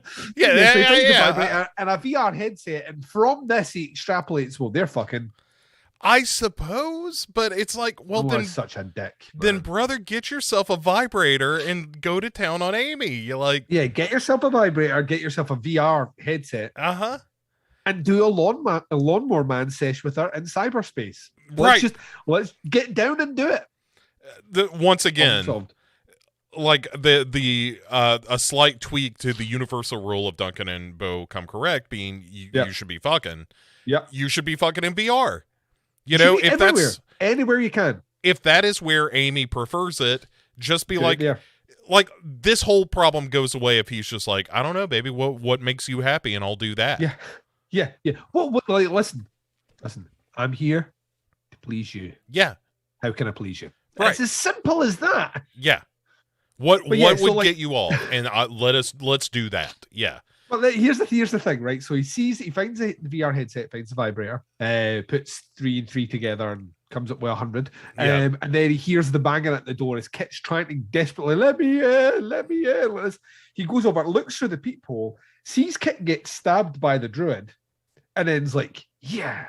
a VR headset, and from this he extrapolates. Well, they're fucking. I suppose, but it's like, well, then such a dick. Then, brother, get yourself a vibrator and go to town on Amy. You like, yeah, get yourself a vibrator, get yourself a VR headset. And do a lawnmower man sesh with her in cyberspace. Let's get down and do it. Once again, like a slight tweak to the universal rule of Duncan and Bo come correct, being you should be fucking. Yeah, you should be fucking in VR. You know, if that's anywhere you can. If that is where Amy prefers it, just be like this whole problem goes away if he's just like, I don't know, baby, what makes you happy, and I'll do that. Yeah. Well, like, listen. I'm here to please you. Yeah. How can I please you? Right. It's as simple as that. Yeah. What would get you off? And let's do that. Yeah. Well, here's the thing, right? So he finds the VR headset, finds the vibrator, puts 3 and 3 together, and comes up with 100. And then he hears the banging at the door. His Kit's trying to desperately let me in. He goes over, looks through the peephole, sees Kit get stabbed by the druid, and then's like, yeah.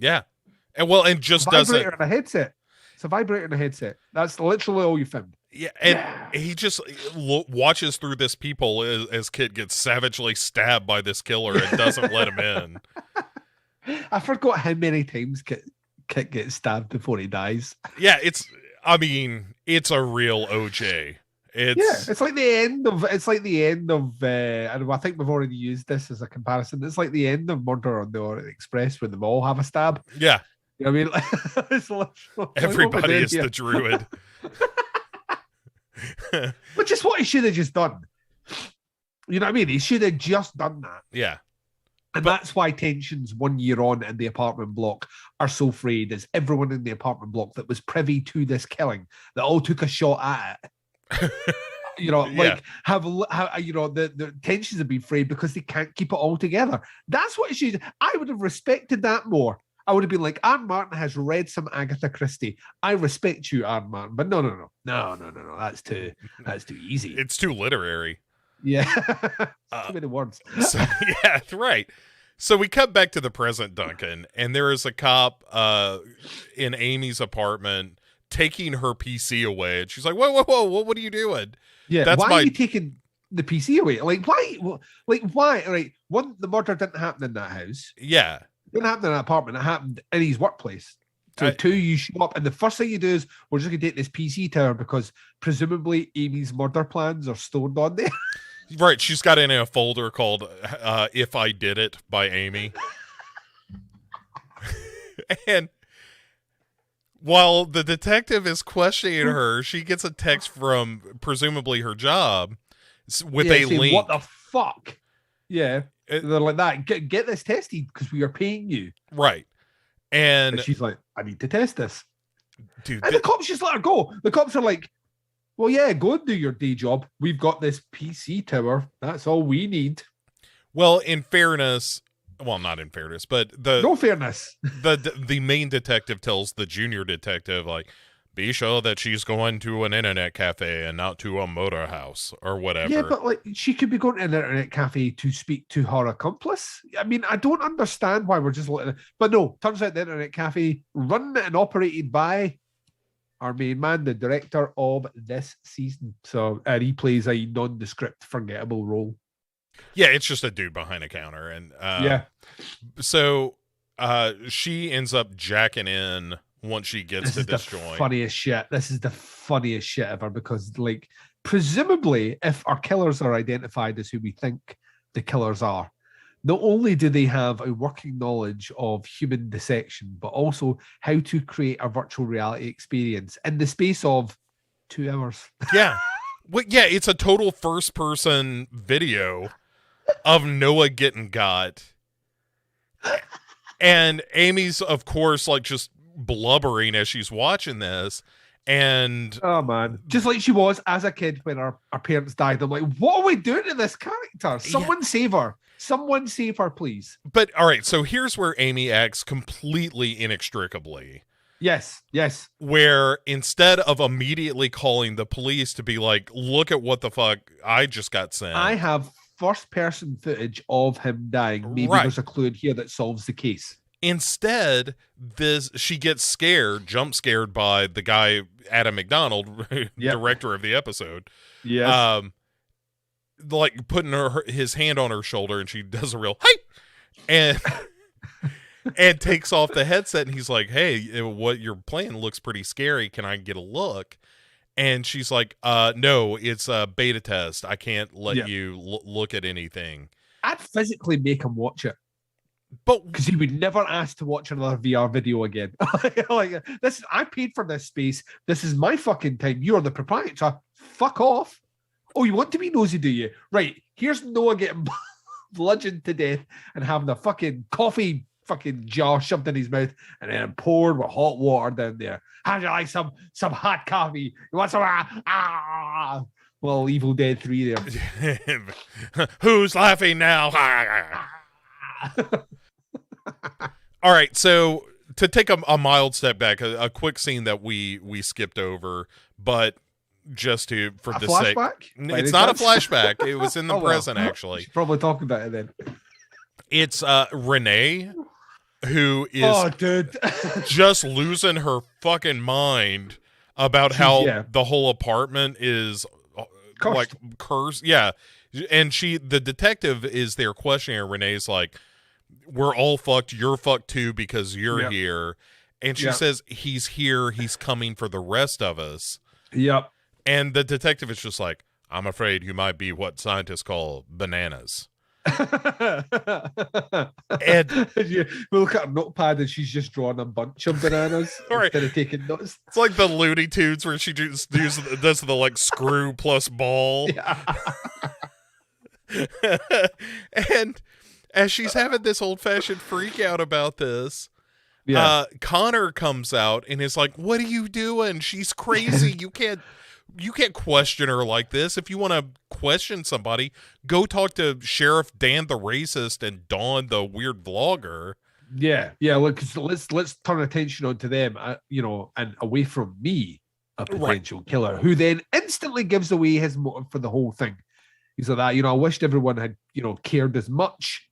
And just does it. A headset. It's a vibrator in a headset. That's literally all you found. Yeah, and he just watches through this peephole as Kit gets savagely stabbed by this killer and doesn't let him in. I forgot how many times Kit gets stabbed before he dies. Yeah, it's a real OJ. It's like the end of and I think we've already used this as a comparison. It's like the end of Murder on the Orient Express when they all have a stab. Yeah. I mean, everybody is the druid. Which is what he should have just done. You know what I mean? He should have just done that. Yeah. And that's why tensions 1 year on in the apartment block are so frayed, is everyone in the apartment block that was privy to this killing, that all took a shot at it. You know, like have you know, the tensions have been frayed because they can't keep it all together. That's what it should. I would have respected that more. I would have been like, Aaron Martin has read some Agatha Christie. I respect you, Aaron Martin, but no. That's too easy. It's too literary. Yeah, too many words. So, yeah, right. So we cut back to the present, Duncan, and there is a cop in Amy's apartment taking her PC away, and she's like, "Whoa, what are you doing?" Yeah, why are you taking the PC away? Like, why? Why? Right, one, the murder didn't happen in that house. Yeah, it didn't happen in that apartment. It happened in his workplace. So two, you show up, and the first thing you do is, we're just going to take this PC tower because presumably Amy's murder plans are stored on there. Right, she's got it in a folder called "If I Did It" by Amy. And while the detective is questioning her, she gets a text from presumably her job with a link. What the fuck? Yeah, they're like that. Get this tested because we are paying you. Right, and she's like, I need to test this, dude. And the cops just let her go. The cops are like, well, yeah, go and do your day job. We've got this PC tower. That's all we need. Well, in fairness, well, not in fairness, but no fairness. The main detective tells the junior detective, like, be sure that she's going to an internet cafe and not to a motor house or whatever. Yeah, but like, she could be going to an internet cafe to speak to her accomplice. I mean, I don't understand why we're just letting it. But no, turns out the internet cafe, run and operated by our main man, the director of this season. So he plays a nondescript, forgettable role. Yeah, it's just a dude behind a counter. And so she ends up jacking in once she gets to this joint. Funniest shit. This is the funniest shit ever, because, like, presumably, if our killers are identified as who we think the killers are, not only do they have a working knowledge of human dissection, but also how to create a virtual reality experience in the space of 2 hours. Yeah. Well, yeah, it's a total first-person video of Noah getting got. And Amy's, of course, like, just blubbering as she's watching this. And oh man, just like she was as a kid when our parents died. I'm like, what are we doing to this character? Someone save her. Someone save her, please. But all right, so here's where Amy acts completely inextricably. Yes. Where instead of immediately calling the police to be like, look at what the fuck I just got sent. I have first-person footage of him dying. Maybe there's a clue in here that solves the case. Instead, she gets jump scared by the guy, Adam McDonald, director of the episode. Yes. Like putting his hand on her shoulder, and she does a real, hey! And takes off the headset, and he's like, hey, what you're playing looks pretty scary. Can I get a look? And she's like, no, it's a beta test. I can't let you look at anything. I'd physically make him watch it. But because he would never ask to watch another VR video again. Like, this, I paid for this space. This is my fucking time. You're the proprietor. Fuck off. Oh, you want to be nosy, do you? Right. Here's Noah getting bludgeoned to death and having a fucking coffee fucking jar shoved in his mouth and then poured with hot water down there. How'd you like some hot coffee? You want some? Well, Evil Dead 3 there. Who's laughing now? All right, so to take a mild step back, a quick scene that we skipped over, but just for the sake, it's not a flashback. It was in the present, actually. Should probably talk about it then. It's Renee, who is just losing her fucking mind about how the whole apartment is cursed. Like cursed. Yeah, and the detective is there questioning her. Renee's like, we're all fucked. You're fucked too because you're here. And she says, he's here. He's coming for the rest of us. Yep. And the detective is just like, I'm afraid you might be what scientists call bananas. And we look at her notepad and she's just drawing a bunch of bananas instead of taking notes. It's like the Looney Tunes where she does the like screw plus ball. Yeah. And as she's having this old-fashioned freak out about this, Connor comes out and is like, "What are you doing? She's crazy. You can't question her like this. If you want to question somebody, go talk to Sheriff Dan the racist and Dawn the weird vlogger." Yeah. Look, let's turn attention onto them, and away from me, a potential killer, who then instantly gives away his motive for the whole thing. He's like that. I wished everyone had cared as much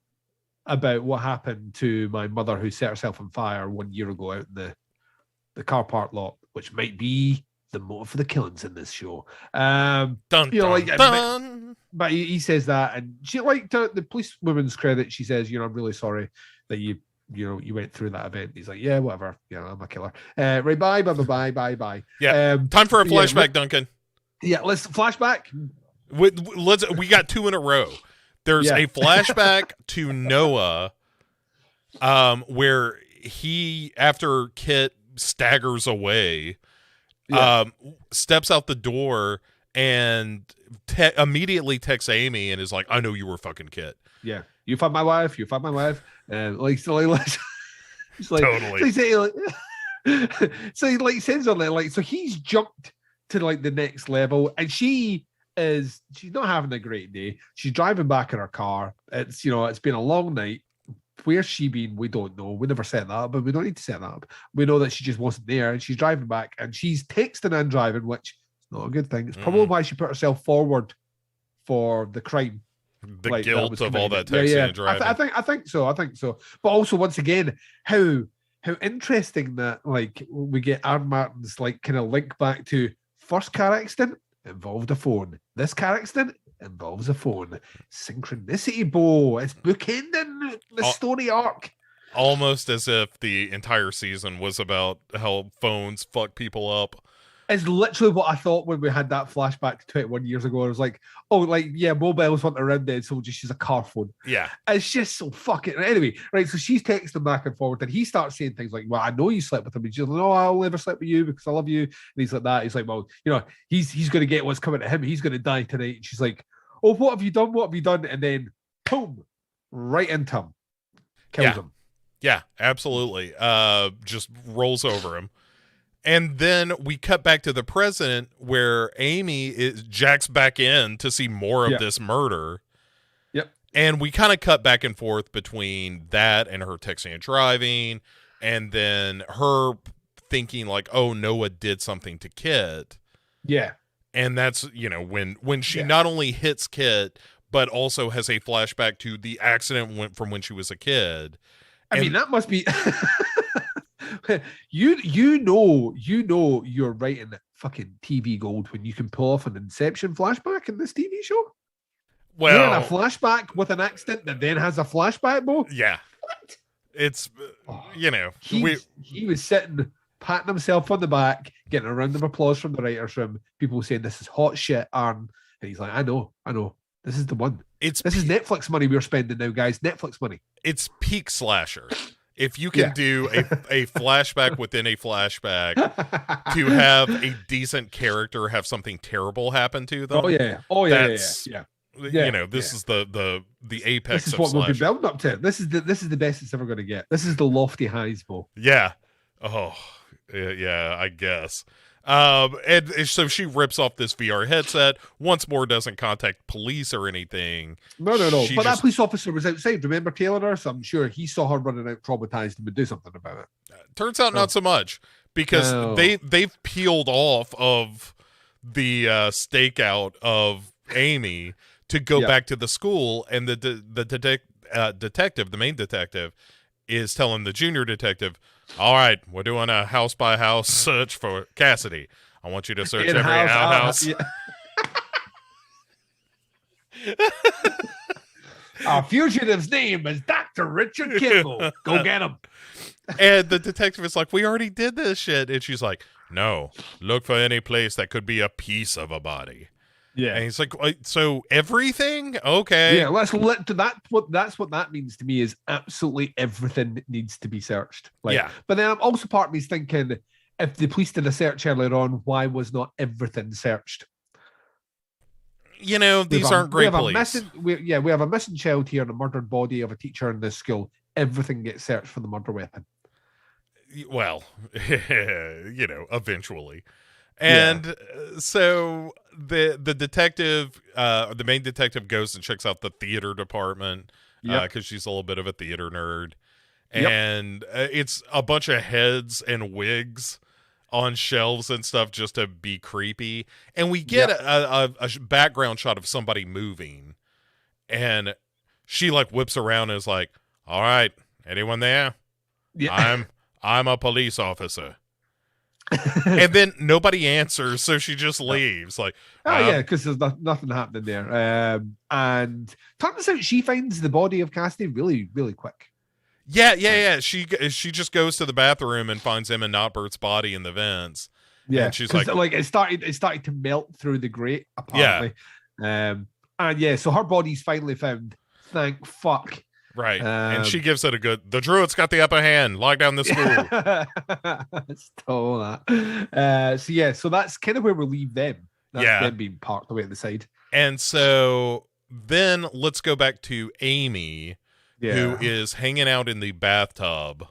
about what happened to my mother who set herself on fire 1 year ago out in the car park lot, which might be the motive for the killings in this show. Dun, dun. But he says that, and she, like, to the police woman's credit, she says, I'm really sorry that you went through that event. He's like, yeah, whatever. I'm a killer. Right, bye. Yeah. Time for a flashback, Duncan. Yeah, let's flashback. We got 2 in a row. There's a flashback to Noah, where he, after Kit staggers away, steps out the door and immediately texts Amy and is like, "I know you were fucking Kit. Yeah, you fucked my wife. And like, so like, he's like, totally. So he like says on there, like, so he's jumped to like the next level, and she's not having a great day. She's driving back in her car. It's it's been a long night. Where's she been? We don't know. We never set that up, but we don't need to set that up. We know that she just wasn't there, and she's driving back, and she's texting and driving, which is not a good thing. It's probably why she put herself forward for the crime. The guilt of all that texting and driving. I think so. But also, once again, how interesting that like we get Aaron Martin's like kind of link back to first car accident involved a phone. This car accident involves a phone. Synchronicity, Bo. It's bookending the story arc. Almost as if the entire season was about how phones fuck people up. It's literally what I thought when we had that flashback to 21 years ago. I was like, oh, like, yeah, mobiles weren't around then, so just use a car phone. Yeah. It's just so fucking... Anyway, right, so she's texting back and forward, and he starts saying things like, well, I know you slept with him. And she's like, no, I'll never sleep with you because I love you. And he's like that. He's like, well, he's going to get what's coming to him. He's going to die tonight. And she's like, oh, what have you done? What have you done? And then, boom, right into him. Kills him. Yeah, absolutely. Just rolls over him. And then we cut back to the present where Amy jacks back in to see more of this murder. Yep. And we kind of cut back and forth between that and her texting and driving, and then her thinking like, oh, Noah did something to Kit. Yeah. And that's, when she not only hits Kit, but also has a flashback to the accident from when she was a kid. I mean, that must be... you know you're writing fucking TV gold when you can pull off an Inception flashback in this TV show. Well, you're in a flashback with an accident that then has a flashback, Bo. Yeah, what? It's he was sitting patting himself on the back, getting a round of applause from the writers' room. People saying this is hot shit, Arn, and he's like, I know, this is the one. This is Netflix money we're spending now, guys. Netflix money. It's peak slasher. If you can do a flashback within a flashback to have a decent character have something terrible happen to them. Oh yeah. This is the apex. This is of what slasher. we'll be building up to. This is the best it's ever going to get. This is the lofty highs, Bo. Yeah. Oh, yeah. I guess. And so she rips off this VR headset once more, doesn't contact police or anything. No. But that police officer was outside. Remember tailing her? So I'm sure he saw her running out traumatized and would do something about it. Turns out not so much, because they've peeled off of the stakeout of Amy to go back to the school, and the detective, the main detective, is telling the junior detective, all right, we're doing a house-by-house search for Cassidy. I want you to search every outhouse. Our fugitive's name is Dr. Richard Kimball. Go get him. And the detective is like, we already did this shit. And she's like, no, look for any place that could be a piece of a body. Yeah. And he's like, so everything? Okay. Yeah, let's let to that. That's what that means to me is absolutely everything needs to be searched. Like, yeah. But then I'm also part of me's thinking, if the police did a search earlier on, why was not everything searched? You know, these aren't great police. We have a missing child here and a murdered body of a teacher in this school. Everything gets searched for the murder weapon. Well, you know, eventually. And so the detective, the main detective goes and checks out the theater department because she's a little bit of a theater nerd. And it's a bunch of heads and wigs on shelves and stuff just to be creepy. And we get a background shot of somebody moving. And she like whips around and is like, all right, anyone there? Yeah. I'm a police officer. And then nobody answers, so she just leaves. Like, yeah, because there's nothing happening there. And turns out she finds the body of Cassidy really, really quick. Yeah. She just goes to the bathroom and finds him and Notbert's body in the vents. Yeah, and she's like it started to melt through the grate apparently. Yeah. And yeah, so her body's finally found. Thank fuck. Right. And she gives it the Druid's got the upper hand. Lock down the school. Stole that. So that's kind of where we leave them. That's them being parked away at the side. And so then let's go back to Amy, who is hanging out in the bathtub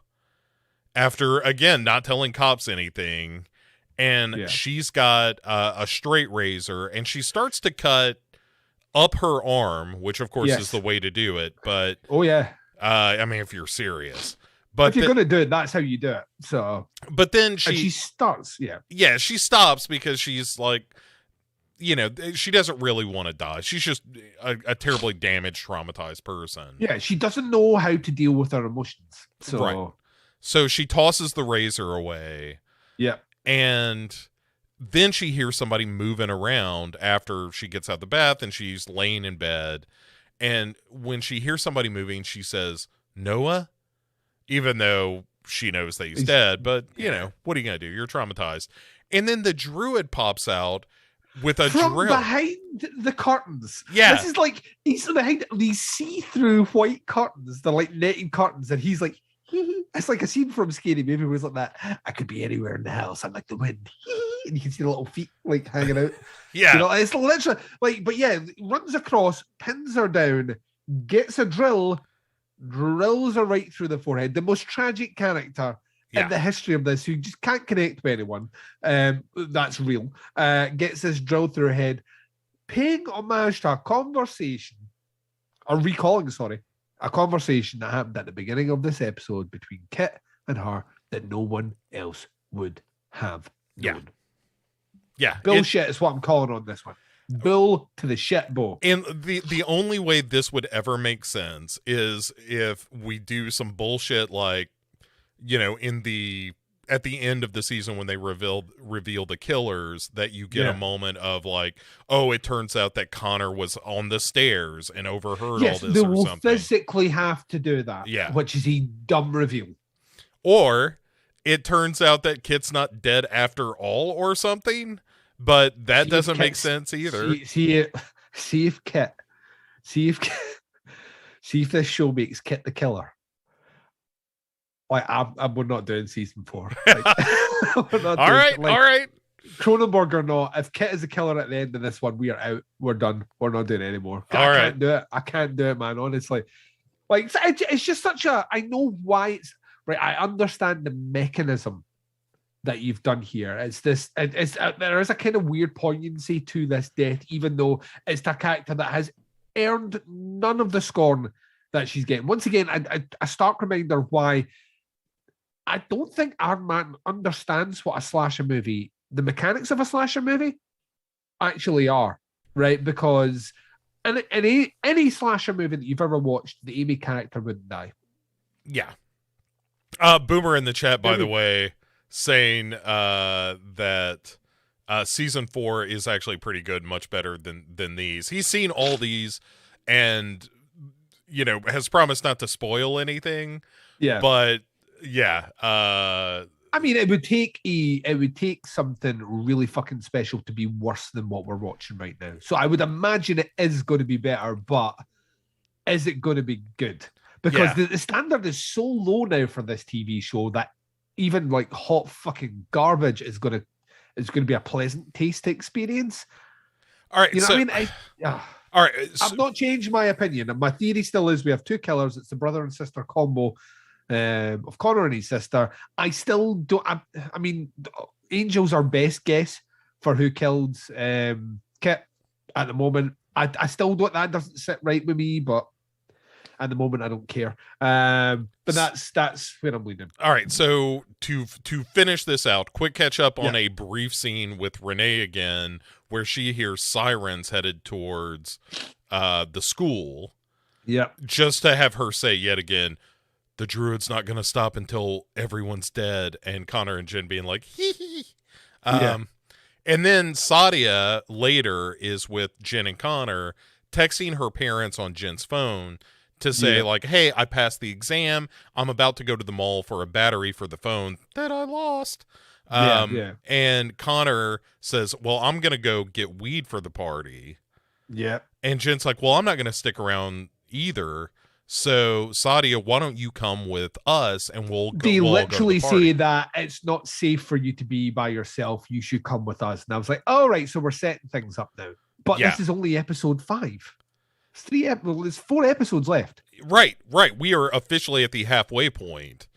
after, again, not telling cops anything. And she's got a straight razor, and she starts to cut up her arm, which of course is the way to do it. But I mean, if you're serious, but if you're gonna do it, that's how you do it. So, but then she starts, she stops because she's like, you know, she doesn't really want to die. She's just a terribly damaged, traumatized person. Yeah, she doesn't know how to deal with her emotions. So she tosses the razor away. Yeah, and then she hears somebody moving around after she gets out the bath and she's laying in bed. And when she hears somebody moving, she says, Noah, even though she knows that he's dead. But, you know, what are you going to do? You're traumatized. And then the Druid pops out with a drill. From behind the curtains. Yeah. This is like, he's behind these see-through white curtains. They're like netting curtains. And he's like, it's like a scene from Scary Movie where it's like that. I could be anywhere in the house. I'm like the wind. And you can see the little feet like hanging out. Yeah. You know, it's literally like, but yeah, runs across, pins her down, gets a drill, drills her right through the forehead. The most tragic character in the history of this, who just can't connect with anyone. That's real. Gets this drill through her head, paying homage to a conversation, or recalling, sorry, a conversation that happened at the beginning of this episode between Kit and her that no one else would have known. Yeah. Bullshit is what I'm calling on this one. Bull to the shit, Bo. And the only way this would ever make sense is if we do some bullshit like, you know, at the end of the season when they reveal the killers, that you get a moment of like, oh, it turns out that Connor was on the stairs and overheard all this they will something. Physically have to do that. Yeah. Which is a dumb reveal. Or it turns out that Kit's not dead after all or something, but that doesn't make sense either. See if this show makes Kit the killer. Like, we're not doing season 4. Like, all right. Cronenberg or not, if Kit is a killer at the end of this one, we are out. We're done. We're not doing it anymore. I can't do it, man. Honestly, like it's just such a. I know why it's right. I understand the mechanism that you've done here. It's this. There is a kind of weird poignancy to this death, even though it's a character that has earned none of the scorn that she's getting. Once again, a stark reminder why. I don't think our man understands what a slasher movie, the mechanics of a slasher movie, actually are, right? Because in any slasher movie that you've ever watched, the Amy character wouldn't die. Yeah. Boomer in the chat, by the way, saying that season 4 is actually pretty good, much better than these. He's seen all these and, you know, has promised not to spoil anything. Yeah. But yeah, I mean, it would take something really fucking special to be worse than what we're watching right now. So I would imagine it is going to be better, but is it going to be good? Because the standard is so low now for this TV show that even like hot fucking garbage is going to be a pleasant taste experience. All right, you know so, what I mean? All right, so, I've not changed my opinion, and my theory still is we have two killers. It's the brother and sister combo of Connor and his sister. I still don't. I mean, Angel's our best guess for who killed Kit at the moment. I still don't. That doesn't sit right with me, but at the moment I don't care. But that's where I'm leaning. All right, so to finish this out, quick catch up on a brief scene with Renee again, where she hears sirens headed towards the school. Yeah. Just to have her say yet again, the druid's not going to stop until everyone's dead, and Connor and Jen being like, hee hee. And then Sadia later is with Jen and Connor, texting her parents on Jen's phone to say, like, hey, I passed the exam. I'm about to go to the mall for a battery for the phone that I lost. And Connor says, well, I'm going to go get weed for the party. Yeah. And Jen's like, well, I'm not going to stick around either. So, Sadia, why don't you come with us and we'll go. They literally go to the say that it's not safe for you to be by yourself. You should come with us. And I was like, all right, so we're setting things up now. But this is only episode 5. There's 4 episodes left. Right. We are officially at the halfway point.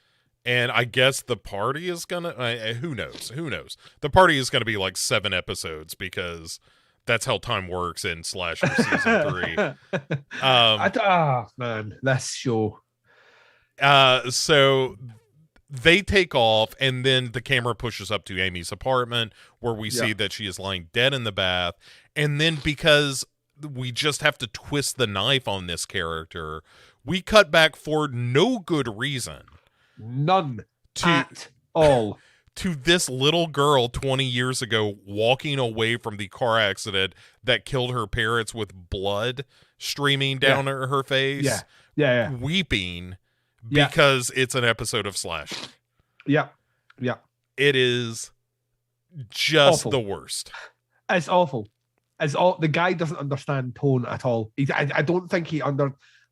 And I guess the party is going to, who knows? The party is going to be like 7 episodes because that's how time works in Slasher season 3. Man, this show. So they take off, and then the camera pushes up to Amy's apartment, where we see that she is lying dead in the bath. And then because we just have to twist the knife on this character, we cut back for no good reason. None at all. To this little girl 20 years ago walking away from the car accident that killed her parents with blood streaming down her face. Weeping because it's an episode of Slash. Yeah. It is just awful. The worst. It's awful. The guy doesn't understand tone at all. I don't think he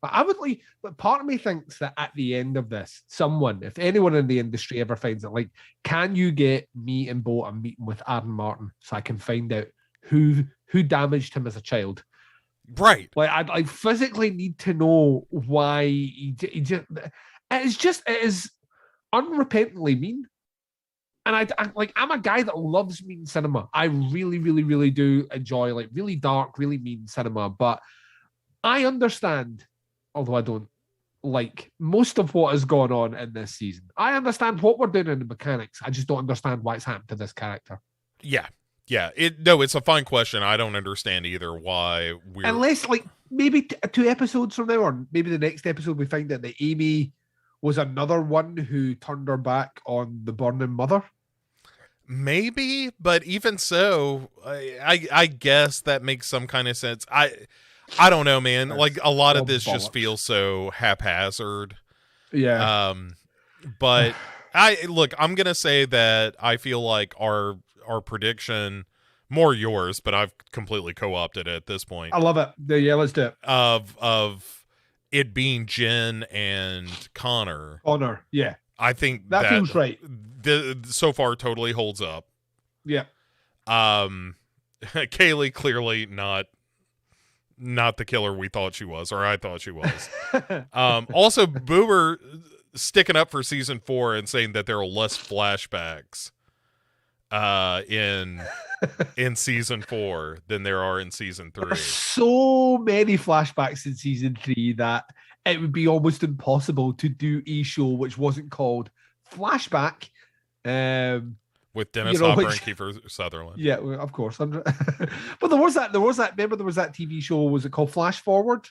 I would like, but part of me thinks that at the end of this, someone, if anyone in the industry ever finds it, like, can you get me and Bo a meeting with Aaron Martin so I can find out who damaged him as a child? Like, I physically need to know why he just. It is unrepentantly mean. And I'm a guy that loves mean cinema. I really, really, really do enjoy like really dark, really mean cinema. But I understand, although I don't like most of what has gone on in this season. I understand what we're doing in the mechanics. I just don't understand why it's happened to this character. Yeah. It's a fine question. I don't understand either why we're... Unless, like, maybe 2 episodes from now, or maybe the next episode, we find out that Amy was another one who turned her back on the burning mother. Maybe, but even so, I guess that makes some kind of sense. I don't know, man. Like, a lot of this just feels so haphazard. Yeah. But I'm gonna say that I feel like our prediction, more yours, but I've completely co-opted it at this point. I love it. Yeah, let's do it. Of it being Jen and Connor. Yeah. I think that feels right. So far, totally holds up. Yeah. Kaylee clearly not the killer we thought she was, or I thought she was. Also, Boomer sticking up for season 4 and saying that there are less flashbacks in season 4 than there are in season 3. So many flashbacks in season 3 that it would be almost impossible to do a show which wasn't called Flashback. With Dennis Hopper and Kiefer Sutherland. Yeah, of course. But there was that. Remember, there was that TV show. Was it called Flash Forward?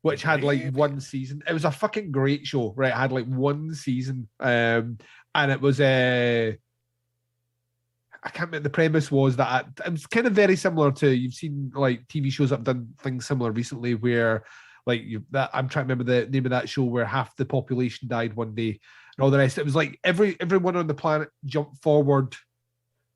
Which had like 1 season. It was a fucking great show, right? It had like 1 season, and it was I can't remember. The premise was that it was kind of very similar to, you've seen like TV shows that have done things similar recently, where like I'm trying to remember the name of that show where half the population died one day. all the rest. It was like everyone on the planet jumped forward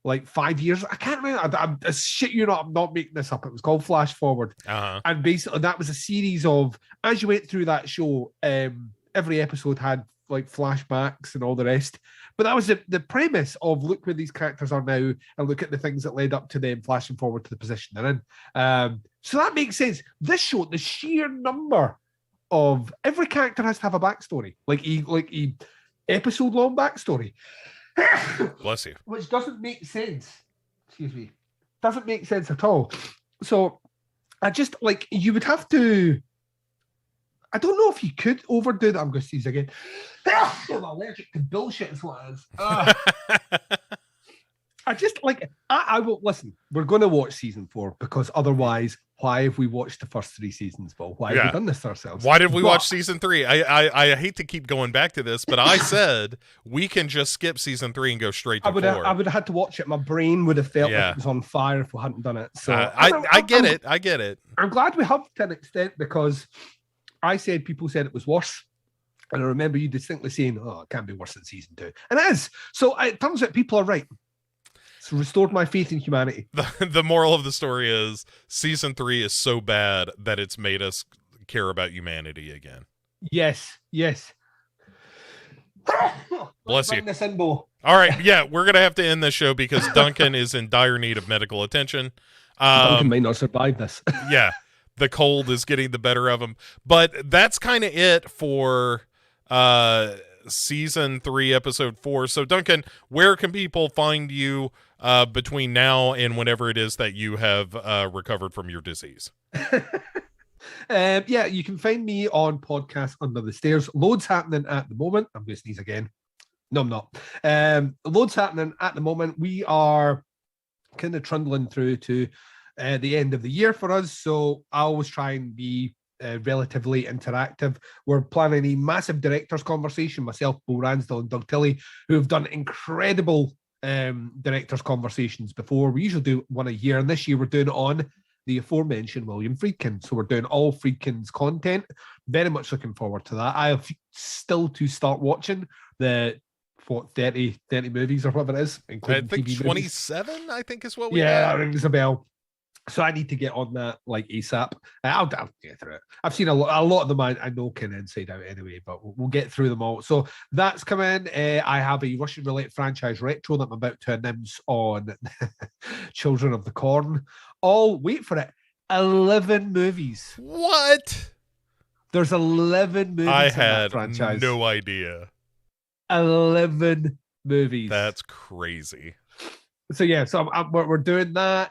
like 5 years. I can't remember. I shit you not, I'm not making this up. It was called Flash Forward. And basically that was a series of, as you went through that show, every episode had like flashbacks and all the rest. But that was the premise of look where these characters are now and look at the things that led up to them flashing forward to the position they're in. So that makes sense. This show, the sheer number of every character has to have a backstory, like a episode long backstory. Bless you. Which doesn't make sense. Excuse me. Doesn't make sense at all. So I just like you would have to. I don't know if you could overdo that. I'm going to sneeze again. I'm allergic to bullshit is what it is. I just like, I will listen. We're going to watch season 4 because otherwise, why have we watched the first 3 seasons, Paul? Why have we done this to ourselves? Why did we watch season 3? I hate to keep going back to this, but I said we can just skip season 3 and go straight to 4. I would have had to watch it. My brain would have felt like it was on fire if we hadn't done it. So I get it. I get it. I'm glad we have to an extent because people said it was worse. And I remember you distinctly saying, oh, it can't be worse than season 2. And it is. So it turns out people are right. It's restored my faith in humanity. The moral of the story is season 3 is so bad that it's made us care about humanity again. Yes. Bless you. This in, Bo. All right. Yeah, we're going to have to end this show because Duncan is in dire need of medical attention. Duncan may not survive this. Yeah. The cold is getting the better of him. But that's kind of it for season 3, episode 4. So, Duncan, where can people find you between now and whenever it is that you have recovered from your disease? You can find me on Podcast Under the Stairs. Loads happening at the moment. I'm going to sneeze again. No, I'm not. Loads happening at the moment. We are kind of trundling through to the end of the year for us. So I always try and be relatively interactive. We're planning a massive directors conversation. Myself, Bo Ransdell, and Doug Tilley, who have done incredible directors conversations before. We usually do one a year, and this year we're doing it on the aforementioned William Friedkin. So we're doing all Friedkin's content. Very much looking forward to that. I have still to start watching the 30 movies or whatever it is, including I think TV 27, movies. I think is what we have. That rings a bell. So I need to get on that like ASAP. I'll get through it. I've seen a lot of them. I know kind of inside out anyway, but we'll get through them all. So that's coming. I have a Russian roulette franchise retro that I'm about to announce on Children of the Corn. Wait for it, 11 movies. What? There's 11 movies. I in that had franchise. no idea. 11 movies. That's crazy. So we're doing that.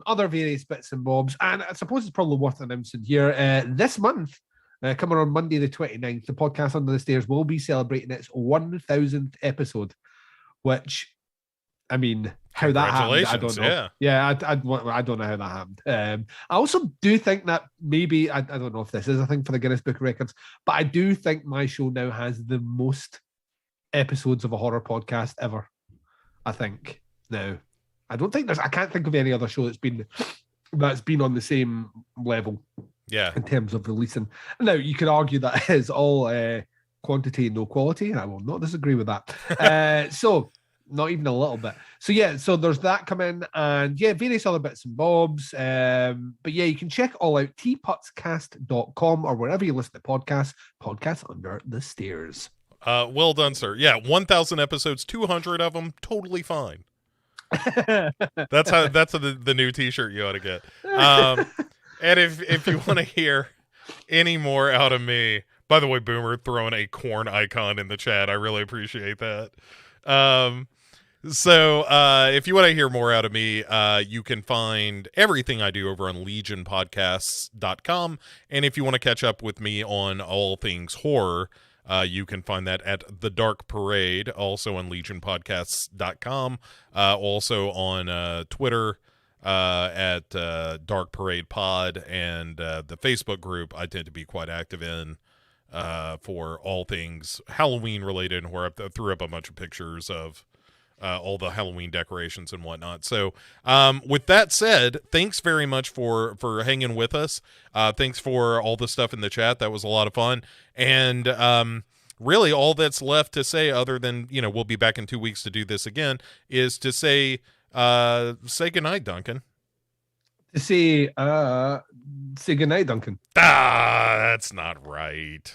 Other various bits and bobs, and I suppose it's probably worth announcing here. This month, coming on Monday the 29th, the Podcast Under the Stairs will be celebrating its 1,000th episode. Which, I mean, how that happened, I don't know. I don't know how that happened. I also do think that maybe I don't know if this is a thing for the Guinness Book of Records, but I do think my show now has the most episodes of a horror podcast ever. I think. Now, I can't think of any other show that's been on the same level. Yeah. In terms of releasing. Now, you could argue that is all quantity and no quality. I will not disagree with that. So, not even a little bit. So there's that coming, and various other bits and bobs. But you can check all out tputscast.com or wherever you listen to podcasts Under the Stairs. Well done, sir. Yeah, 1,000 episodes, 200 of them, totally fine. That's the new T-shirt you ought to get. And if you want to hear any more out of me, by the way, Boomer throwing a corn icon in the chat, I really appreciate that. So if you want to hear more out of me, you can find everything I do over on legionpodcasts.com, and if you want to catch up with me on all things horror, you can find that at The Dark Parade, also on legionpodcasts.com, also on Twitter at Dark Parade Pod, and the Facebook group I tend to be quite active in for all things Halloween related, where I threw up a bunch of pictures of all the Halloween decorations and whatnot. So with that said, thanks very much for hanging with us. Thanks for all the stuff in the chat. That was a lot of fun. And really all that's left to say, other than, we'll be back in 2 weeks to do this again, is to say goodnight, Duncan. To say goodnight, Duncan. That's not right.